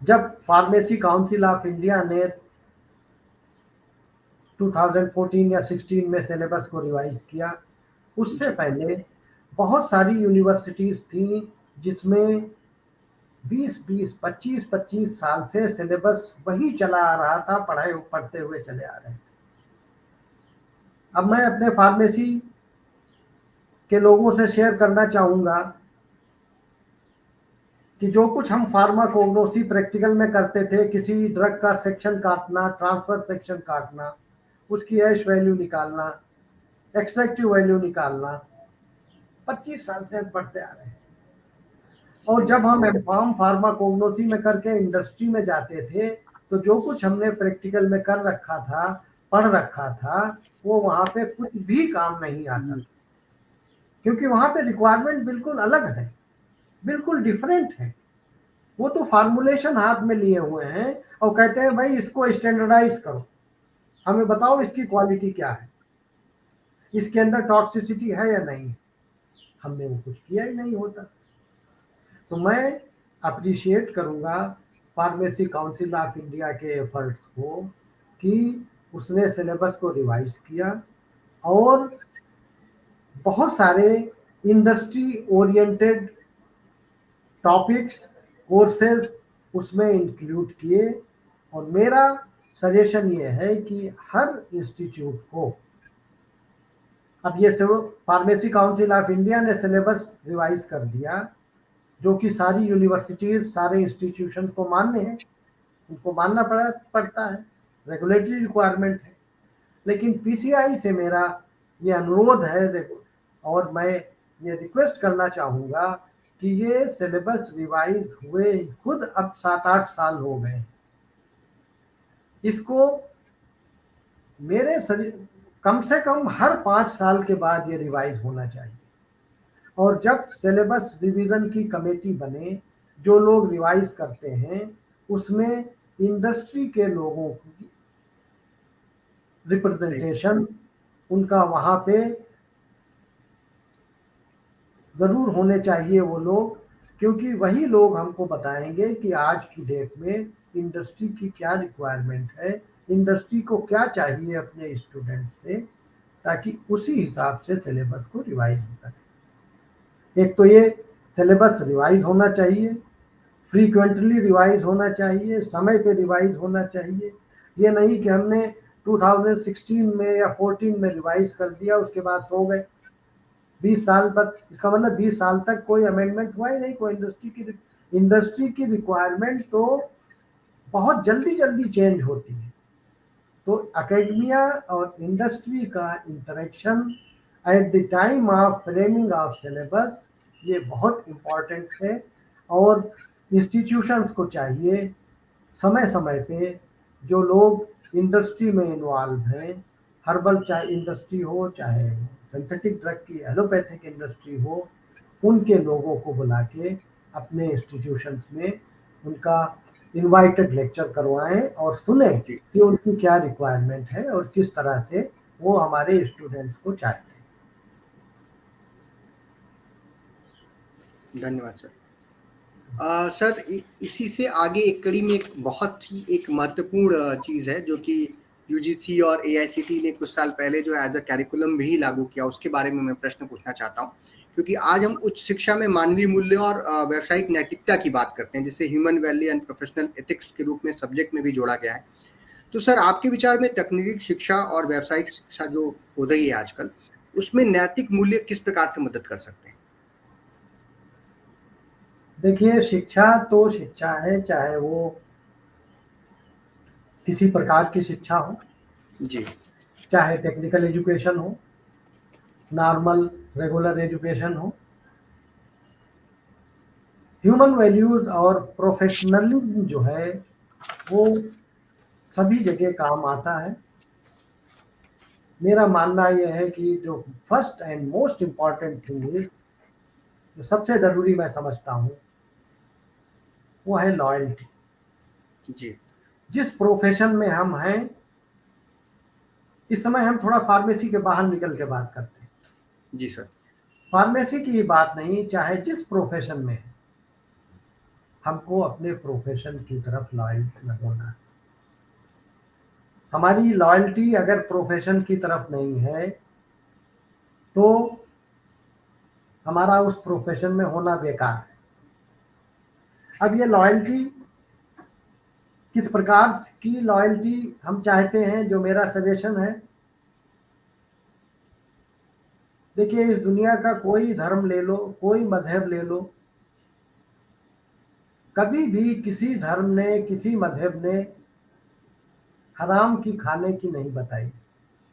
जब फार्मेसी काउंसिल ऑफ इंडिया ने 2014 या 16 में सिलेबस को रिवाइज किया, उससे पहले बहुत सारी यूनिवर्सिटीज थी जिसमें 20-20, 25-25 साल से सिलेबस वही चला आ रहा था, पढ़ते हुए चले आ रहे थे। अब मैं अपने फार्मेसी के लोगों से शेयर करना चाहूंगा कि जो कुछ हम फार्माकोग्नोसी प्रैक्टिकल में करते थे, किसी ड्रग का सेक्शन काटना, ट्रांसफर सेक्शन काटना, उसकी एश वैल्यू निकालना, एक्सट्रैक्टिव वैल्यू निकालना, 25 साल से हम पढ़ते आ रहे हैं। और जब हम एमफार्म फार्माकोग्नोसी में करके इंडस्ट्री में जाते थे, तो जो कुछ हमने प्रैक्टिकल में कर रखा था, पढ़ रखा था, वो वहां पे कुछ भी काम नहीं आता, क्योंकि वहां पे रिक्वायरमेंट बिल्कुल अलग है, बिल्कुल डिफरेंट है। वो तो फार्मूलेशन हाथ में लिए हुए हैं और कहते हैं भाई इसको स्टैंडर्डाइज करो, हमें बताओ इसकी क्वालिटी क्या है, इसके अंदर टॉक्सिसिटी है या नहीं है। हमने वो कुछ किया ही नहीं होता। तो मैं अप्रिशिएट करूंगा फार्मेसी काउंसिल ऑफ इंडिया के एफर्ट्स को कि उसने सिलेबस को रिवाइज किया और बहुत सारे इंडस्ट्री ओरिएंटेड टॉपिक्स, कोर्सेज उसमें इंक्लूड किए। और मेरा सजेशन ये है कि हर इंस्टीट्यूट को, अब ये फार्मेसी काउंसिल ऑफ इंडिया ने सिलेबस रिवाइज कर दिया, जो कि सारी यूनिवर्सिटीज, सारे इंस्टीट्यूशन को मान्य है, उनको मानना पड़ता है, रेगुलेटरी रिक्वायरमेंट है। लेकिन पीसीआई से मेरा ये अनुरोध है और मैं ये रिक्वेस्ट करना चाहूँगा कि ये सिलेबस रिवाइज हुए खुद अब 7-8 साल हो गए, इसको कम से कम हर 5 साल के बाद ये रिवाइज होना चाहिए। और जब सिलेबस रिवीजन की कमेटी बने, जो लोग रिवाइज करते हैं, उसमें इंडस्ट्री के लोगों की रिप्रेजेंटेशन उनका वहां पे जरूर होने चाहिए वो लोग, क्योंकि वही लोग हमको बताएंगे कि आज की डेट में इंडस्ट्री की क्या रिक्वायरमेंट है, इंडस्ट्री को क्या चाहिए अपने स्टूडेंट से, ताकि उसी हिसाब से सिलेबस को रिवाइज होता है। एक तो ये सिलेबस रिवाइज होना चाहिए, फ्रीक्वेंटली रिवाइज होना चाहिए, समय पे रिवाइज होना चाहिए। ये नहीं कि हमने 2016 में या 14 में रिवाइज कर दिया, उसके बाद सो गए 20 साल बाद। इसका मतलब 20 साल तक कोई अमेंडमेंट हुआ ही नहीं। कोई इंडस्ट्री की रिक्वायरमेंट तो बहुत जल्दी जल्दी चेंज होती है। तो एकेडमिया और इंडस्ट्री का interaction at the time of framing of syllabus, ये बहुत इम्पॉर्टेंट है। और इंस्टीट्यूशंस को चाहिए समय समय पे जो लोग इंडस्ट्री में इन्वॉल्व हैं, हर्बल चाहे इंडस्ट्री हो, चाहे सिंथेटिक ड्रग की एलोपैथिक इंडस्ट्री हो, उनके लोगों को बुला के अपने इंस्टीट्यूशंस में उनका इनवाइटेड लेक्चर करवाएं और सुने कि उनकी क्या रिक्वायरमेंट है और किस तरह से वो हमारे स्टूडेंट्स को चाहते हैं। धन्यवाद सर। सर इसी से आगे एक कड़ी में एक बहुत ही एक महत्वपूर्ण चीज़ है जो कि यूजीसी और एआईसीटी ने कुछ साल पहले जो एज अ कैरिकुलम भी लागू किया, उसके बारे में मैं प्रश्न पूछना चाहता हूँ। क्योंकि आज हम उच्च शिक्षा में मानवीय मूल्य और व्यावसायिक नैतिकता की बात करते हैं, जिसे human value and professional ethics के रूप में सब्जेक्ट में भी जोड़ा गया है। तो सर आपके विचार में तकनीकी शिक्षा और व्यावसायिक शिक्षा जो हो रही है आजकल, उसमें नैतिक मूल्य किस प्रकार से मदद कर सकते हैं? देखिए, शिक्षा तो शिक्षा है, चाहे वो किसी प्रकार की शिक्षा हो, जी चाहे टेक्निकल एजुकेशन हो, नॉर्मल रेगुलर एजुकेशन हो, ह्यूमन वैल्यूज और प्रोफेशनलिज्म जो है वो सभी जगह काम आता है। मेरा मानना यह है कि जो first and most important thing is, जो सबसे ज़रूरी मैं समझता हूँ, वो है लॉयल्टी। जी जिस प्रोफेशन में हम हैं, इस समय हम थोड़ा फार्मेसी के बाहर निकल के बात करते हैं। जी सर। फार्मेसी की बात नहीं, चाहे जिस प्रोफेशन में है, हमको अपने प्रोफेशन की तरफ लॉयल होना है। हमारी लॉयल्टी अगर प्रोफेशन की तरफ नहीं है तो हमारा उस प्रोफेशन में होना बेकार है। अब ये लॉयल्टी किस प्रकार की लॉयल्टी हम चाहते हैं, जो मेरा सजेशन है, देखिए इस दुनिया का कोई धर्म ले लो, कोई मजहब ले लो, कभी भी किसी धर्म ने, किसी मजहब ने हराम की खाने की नहीं बताई।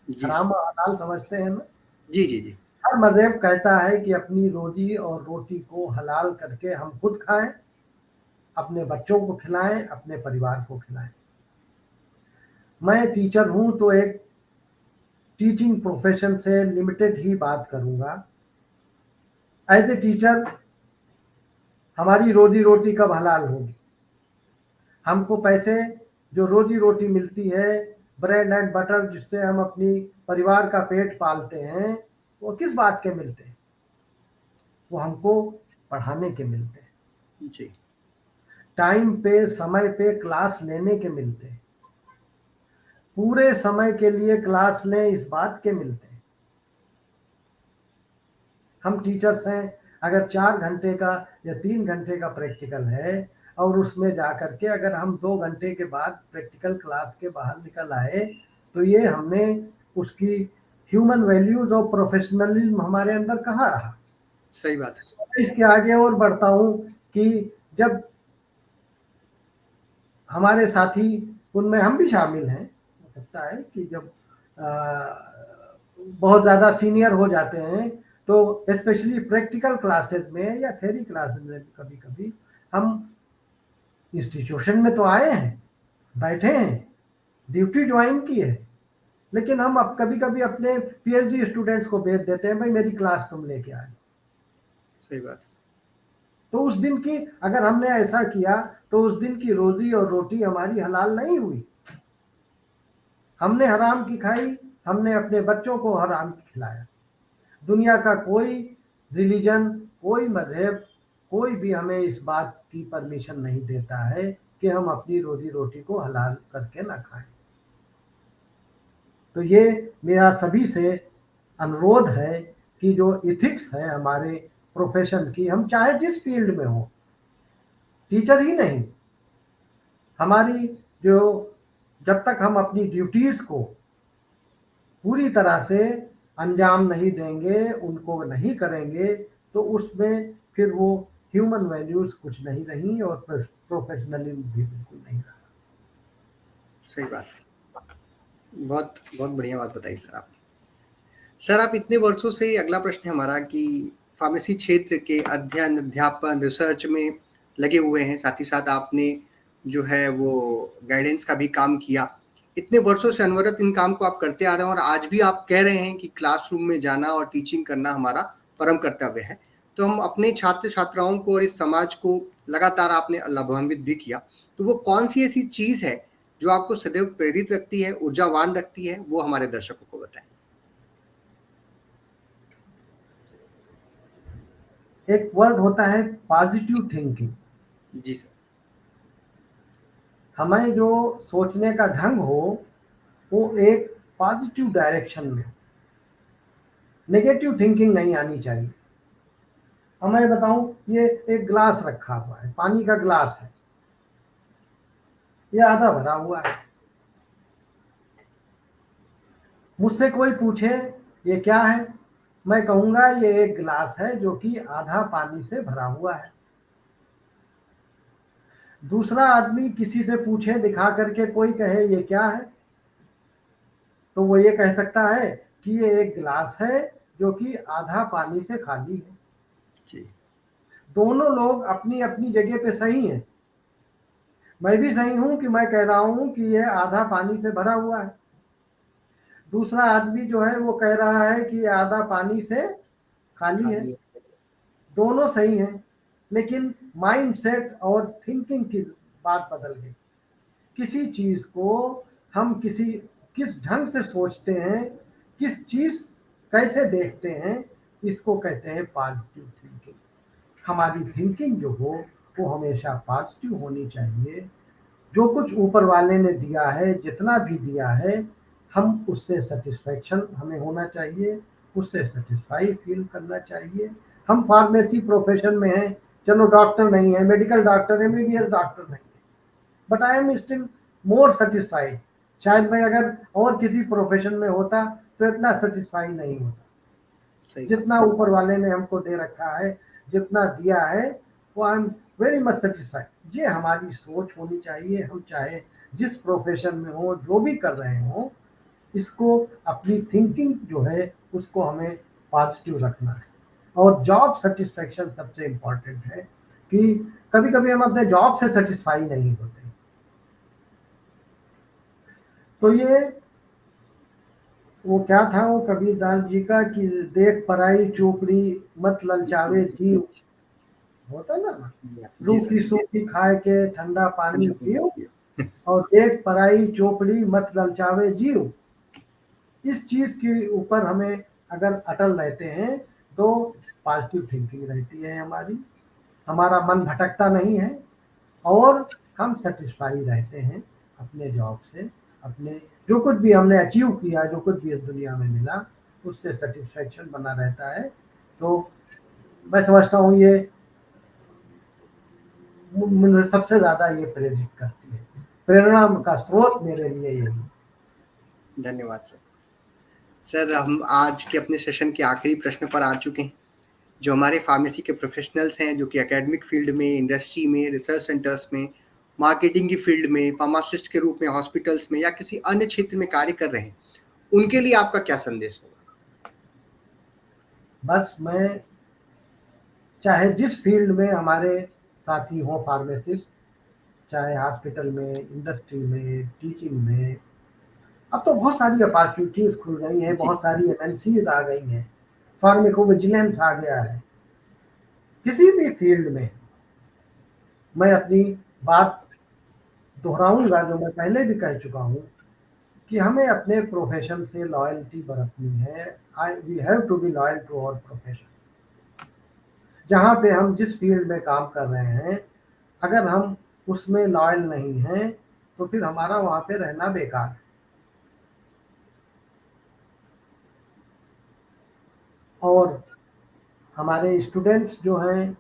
जी हराम सर। और हलाल समझते हैं ना। जी जी जी। हर मजहब कहता है कि अपनी रोजी और रोटी को हलाल करके हम खुद खाएं, अपने बच्चों को खिलाएं, अपने परिवार को खिलाएं। मैं टीचर हूं तो एक टीचिंग प्रोफेशन से लिमिटेड ही बात करूंगा। एज ए टीचर हमारी रोजी रोटी कब हलाल होगी? हमको पैसे, जो रोजी रोटी मिलती है, ब्रेड एंड बटर, जिससे हम अपनी परिवार का पेट पालते हैं, वो किस बात के मिलते हैं? वो हमको पढ़ाने के मिलते हैं, जी टाइम पे, समय पे क्लास लेने के मिलते हैं, पूरे समय के लिए क्लास लें इस बात के मिलते हैं। हम टीचर्स हैं, अगर 4 घंटे का या 3 घंटे का प्रैक्टिकल है और उसमें जा करके अगर हम 2 घंटे के बाद प्रैक्टिकल क्लास के बाहर निकल आए, तो ये हमने उसकी ह्यूमन वैल्यूज और प्रोफेशनलिज्म हमारे अंदर कहाँ रहा? सही बात है। इसके आगे और बढ़ता हूँ कि जब हमारे साथी, उनमें हम भी शामिल हैं, हो सकता है कि जब बहुत ज़्यादा सीनियर हो जाते हैं तो स्पेशली प्रैक्टिकल क्लासेस में या थ्योरी क्लासेस में कभी कभी हम इंस्टीट्यूशन में तो आए हैं, बैठे हैं, ड्यूटी ज्वाइन की है, लेकिन हम अब कभी कभी अपने पीएचडी स्टूडेंट्स को भेज देते हैं, भाई मेरी क्लास तुम लेके आए। सही बात है। तो उस दिन की, अगर हमने ऐसा किया तो उस दिन की रोजी और रोटी हमारी हलाल नहीं हुई। हमने हराम की खाई, हमने अपने बच्चों को हराम की खिलाया। दुनिया का कोई रिलीजन, कोई मजहब, कोई भी हमें इस बात की परमिशन नहीं देता है कि हम अपनी रोजी रोटी को हलाल करके ना खाएं। तो ये मेरा सभी से अनुरोध है कि जो इथिक्स है हमारे प्रोफेशन की, हम चाहे जिस फील्ड में हो, टीचर ही नहीं, हमारी जो, जब तक हम अपनी ड्यूटीज को पूरी तरह से अंजाम नहीं देंगे, उनको नहीं करेंगे, तो उसमें फिर वो ह्यूमन वैल्यूज कुछ नहीं रही और प्रोफेशनलिज्म भी बिल्कुल नहीं रहा। सही बात है। बहुत बहुत बढ़िया बात बताई सर आप। सर आप इतने वर्षों से, अगला प्रश्न है हमारा कि फार्मेसी क्षेत्र के अध्ययन, अध्यापन, रिसर्च में लगे हुए हैं, साथ ही साथ आपने जो है वो गाइडेंस का भी काम किया। इतने वर्षों से अनवरत इन काम को आप करते आ रहे हैं और आज भी आप कह रहे हैं कि क्लासरूम में जाना और टीचिंग करना हमारा परम कर्तव्य है। तो हम अपने छात्र छात्राओं को और इस समाज को लगातार आपने लाभान्वित भी किया। तो वो कौन सी ऐसी चीज है जो आपको सदैव प्रेरित रखती है, ऊर्जावान रखती है, वो हमारे दर्शकों को बताएं। एक वर्ड होता है पॉजिटिव थिंकिंग। जी सर। हमें जो सोचने का ढंग हो वो एक पॉजिटिव डायरेक्शन में, नेगेटिव थिंकिंग नहीं आनी चाहिए। अब मैं बताऊं, ये एक ग्लास रखा हुआ है, पानी का ग्लास है, ये आधा भरा हुआ है। मुझसे कोई पूछे ये क्या है, मैं कहूंगा ये एक गिलास है जो कि आधा पानी से भरा हुआ है। दूसरा आदमी किसी से पूछे दिखा करके, कोई कहे ये क्या है, तो वो ये कह सकता है कि ये एक गिलास है जो कि आधा पानी से खाली है। जी। दोनों लोग अपनी अपनी जगह पे सही हैं। मैं भी सही हूं कि मैं कह रहा हूं कि ये आधा पानी से भरा हुआ है। दूसरा आदमी जो है वो कह रहा है कि ये आधा पानी से खाली है। खाली है। दोनों सही हैं, लेकिन माइंडसेट और थिंकिंग की बात बदल गई। किसी चीज को हम किस ढंग से सोचते हैं, किस चीज कैसे देखते हैं, इसको कहते हैं पॉजिटिव थिंकिंग। हमारी थिंकिंग जो हो वो हमेशा पॉजिटिव होनी चाहिए। जो कुछ ऊपर वाले ने दिया है, जितना भी दिया है, हम उससे सेटिस्फेक्शन हमें होना चाहिए, उससे सेटिस्फाई फील करना चाहिए। हम फार्मेसी प्रोफेशन में हैं, चलो डॉक्टर नहीं है, मेडिकल डॉक्टर है, एमबीबीएस डॉक्टर नहीं है, but I am still more satisfied. शायद मैं अगर और किसी प्रोफेशन में होता तो इतना सेटिस्फाई नहीं होता। सही बात जितना ऊपर वाले ने हमको दे रखा है, जितना दिया है, वो I am very much satisfied. ये हमारी सोच होनी चाहिए। हम चाहे जिस प्रोफेशन में हो, जो भी कर रहे हो, इसको अपनी थिंकिंग जो है उसको हमें पॉजिटिव रखना है। और जॉब सेटिस्फेक्शन सबसे इम्पोर्टेंट है कि कभी कभी हम अपने जॉब से सेटिस्फाई नहीं होते। तो ये वो क्या था वो कबीरदास जी का कि देख पराई चोपड़ी मत ललचावे जीव, होता ना, है। जी सर। रूखी सूखी खाए के ठंडा पानी ठंडा पानी पियो, पियो। और देख पराई चोपड़ी मत ललचावे जीव। इस चीज के ऊपर हमें अगर अटल रहते हैं तो पॉजिटिव थिंकिंग रहती है हमारी, हमारा मन भटकता नहीं है, और हम सेटिस्फाई रहते हैं अपने जॉब से, अपने जो कुछ भी हमने अचीव किया, जो कुछ भी इस दुनिया में मिला, उससे सेटिस्फेक्शन बना रहता है। तो मैं समझता हूँ ये मुझे सबसे ज्यादा ये प्रेरित करती है। प्रेरणा का स्रोत मेरे लिए यही। धन्यवाद सर। सर, हम आज के अपने सेशन के आखिरी प्रश्न पर आ चुके हैं। जो हमारे फार्मेसी के प्रोफेशनल्स हैं, जो कि एकेडमिक फील्ड में, इंडस्ट्री में, रिसर्च सेंटर्स में, मार्केटिंग की फील्ड में, फार्मासिस्ट के रूप में हॉस्पिटल्स में या किसी अन्य क्षेत्र में कार्य कर रहे हैं, उनके लिए आपका क्या संदेश होगा? बस मैं चाहे जिस फील्ड में हमारे साथी हों, फार्मासिस्ट, चाहे हॉस्पिटल में, इंडस्ट्री में, टीचिंग में, अब तो बहुत सारी अपॉर्चुनिटीज खुल गई हैं, जी। बहुत सारी एमएनसीज आ गई हैं, फार्मेकोविजिलेंस आ गया है। किसी भी फील्ड में मैं अपनी बात दोहराऊंगा जो मैं पहले भी कह चुका हूँ कि हमें अपने प्रोफेशन से लॉयल्टी बरतनी है। We have to be loyal to our profession. जहाँ पे हम जिस फील्ड में काम कर रहे हैं, अगर हम उसमें लॉयल नहीं हैं तो फिर हमारा वहाँ पे रहना बेकार है। और हमारे स्टूडेंट्स जो हैं,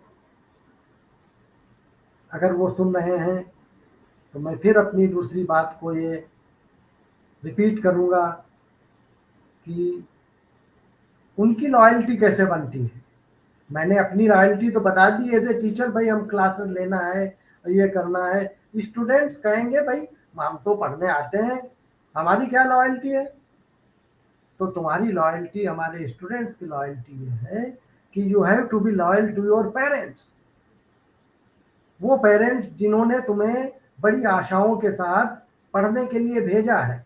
अगर वो सुन रहे हैं, तो मैं फिर अपनी दूसरी बात को ये रिपीट करूँगा कि उनकी लॉयल्टी कैसे बनती है। मैंने अपनी लॉयल्टी तो बता दी है, टीचर भाई हम क्लासेस लेना है, ये करना है। स्टूडेंट्स कहेंगे भाई हम तो पढ़ने आते हैं, हमारी क्या लॉयल्टी है। तो तुम्हारी लॉयल्टी हमारे स्टूडेंट्स की लॉयल्टी ये है कि you have to be loyal to your parents. वो पेरेंट्स जिन्होंने तुम्हें बड़ी आशाओं के साथ पढ़ने के लिए भेजा है।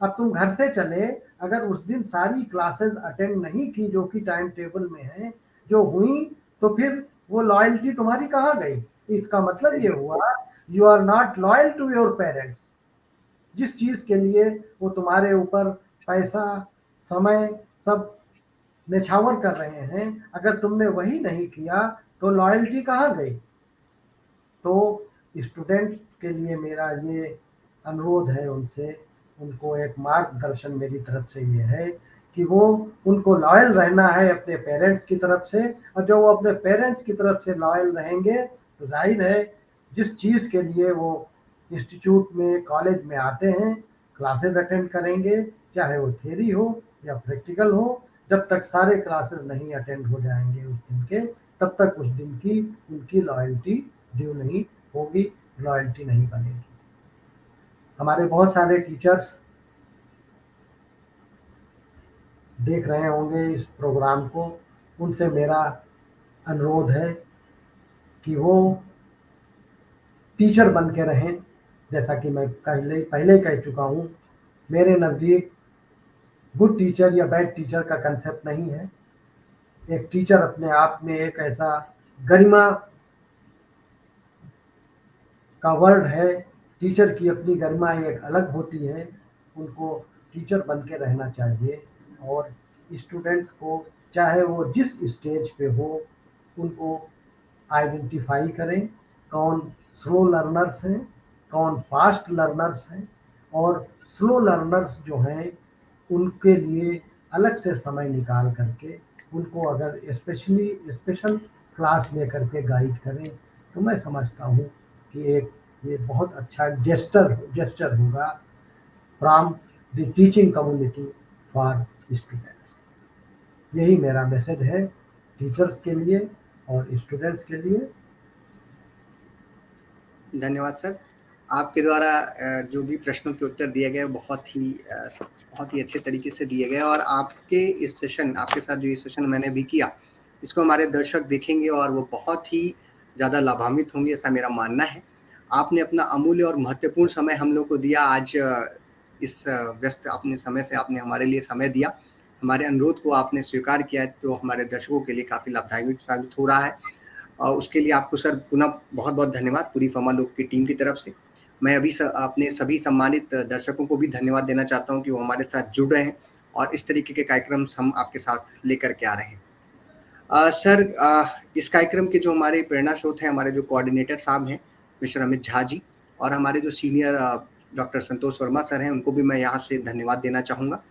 अब तुम घर से चले, अगर उस दिन सारी क्लासेस अटेंड नहीं की जो कि टाइम टेबल में है, जो हुई, तो फिर वो लॉयल्टी तुम्हारी कहाँ गई। इसका मतलब ये हुआ you are not loyal to your parents. जिस चीज के लिए वो तुम्हारे ऊपर पैसा, समय सब निछावर कर रहे हैं, अगर तुमने वही नहीं किया तो लॉयल्टी कहाँ गई। तो स्टूडेंट के लिए मेरा ये अनुरोध है उनसे, उनको एक मार्गदर्शन मेरी तरफ से ये है कि वो उनको लॉयल रहना है अपने पेरेंट्स की तरफ से। और जब वो अपने पेरेंट्स की तरफ से लॉयल रहेंगे तो जाहिर है जिस चीज़ के लिए वो इंस्टीट्यूट में, कॉलेज में आते हैं, क्लासेस अटेंड करेंगे, चाहे वो थ्योरी हो या प्रैक्टिकल हो, जब तक सारे क्लासेस नहीं अटेंड हो जाएंगे उस दिन के, तब तक उस दिन की उनकी लॉयल्टी ड्यू नहीं होगी, लॉयल्टी नहीं बनेगी। हमारे बहुत सारे टीचर्स देख रहे होंगे इस प्रोग्राम को, उनसे मेरा अनुरोध है कि वो टीचर बन के रहें। जैसा कि मैं पहले कह चुका हूँ, मेरे नज़दीक गुड टीचर या बैड टीचर का कंसेप्ट नहीं है। एक टीचर अपने आप में एक ऐसा गरिमा का वर्ड है। टीचर की अपनी गरिमा एक अलग होती है। उनको टीचर बन के रहना चाहिए और स्टूडेंट्स को, चाहे वो जिस स्टेज पे हो, उनको आइडेंटिफाई करें, कौन स्लो लर्नर्स हैं, कौन फास्ट लर्नर्स हैं, और स्लो लर्नर्स जो हैं उनके लिए अलग से समय निकाल करके उनको अगर स्पेशल क्लास लेकर के गाइड करें, तो मैं समझता हूँ कि ये बहुत अच्छा जेस्चर होगा from the teaching community for students. यही मेरा मैसेज है टीचर्स के लिए और स्टूडेंट्स के लिए। धन्यवाद सर। आपके द्वारा जो भी प्रश्नों के उत्तर दिए गए बहुत ही अच्छे तरीके से दिए गए, और आपके साथ जो ये सेशन मैंने भी किया, इसको हमारे दर्शक देखेंगे और वो बहुत ही ज़्यादा लाभान्वित होंगे, ऐसा मेरा मानना है। आपने अपना अमूल्य और महत्वपूर्ण समय हम लोग को दिया। आज इस व्यस्त अपने समय से आपने हमारे लिए समय दिया, हमारे अनुरोध को आपने स्वीकार किया, तो हमारे दर्शकों के लिए काफ़ी लाभदायक साबित हो रहा है। और उसके लिए आपको सर पुनः बहुत-बहुत धन्यवाद पूरी फमा लोग की टीम की तरफ से। मैं अभी अपने सभी सम्मानित दर्शकों को भी धन्यवाद देना चाहता हूँ कि वो हमारे साथ जुड़ रहे हैं और इस तरीके के कार्यक्रम हम आपके साथ लेकर के आ रहे हैं। सर, इस कार्यक्रम के जो हमारे प्रेरणा स्रोत हैं, हमारे जो कोऑर्डिनेटर साहब हैं मिस्टर अमित झा जी, और हमारे जो सीनियर डॉक्टर संतोष वर्मा सर हैं, उनको भी मैं यहाँ से धन्यवाद देना चाहूँगा।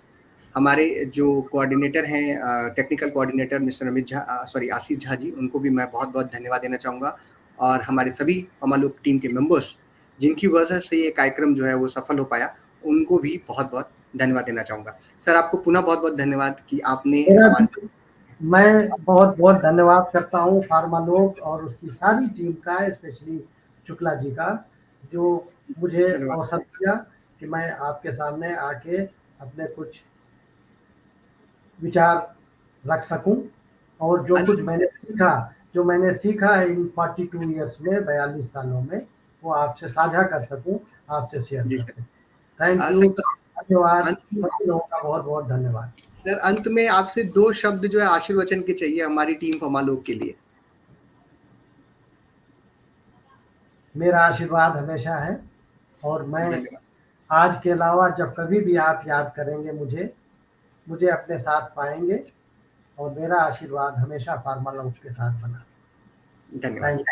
हमारे जो कोऑर्डिनेटर हैं, टेक्निकल कोऑर्डिनेटर मिस्टर आशीष झा जी, उनको भी मैं बहुत-बहुत धन्यवाद देना चाहूँगा, और हमारे सभी फमा लोग टीम के मेंबर्स, जिनकी वजह से ये कार्यक्रम जो है वो सफल हो पाया, उनको भी बहुत-बहुत धन्यवाद देना चाहूँगा। सर, आपको पुनः बहुत-बहुत धन्यवाद कि आपने हमारे साथ। मैं बहुत-बहुत धन्यवाद करता हूँ फार्मा लोग और उसकी सारी टीम का, स्पेशली शुक्ला जी का, जो मुझे अवसर दिया कि मैं आपके सामने आके अपने कुछ विचार रख सकूं, और जो कुछ मैंने सीखा इन 42 ईयर्स में, 42 सालों में, वो आपसे साझा कर सकूं, आपसे शेयर जी कर सर। सकूं। थैंक यू, धन्यवाद, सभी लोगों का बहुत-बहुत धन्यवाद। सर, अंत में आपसे 2 शब्द जो है आशीर्वचन के चाहिए हमारी टीम फमा लोग के लिए। मेरा आशीर्वाद हमेशा है, और मैं धन्यवाद। आज के अलावा जब कभी भी आप याद करेंगे मुझे अपने साथ पाएंगे, और मेरा आशीर्वाद हमेशा फार्मा लोग के साथ बना। धन्यवाद।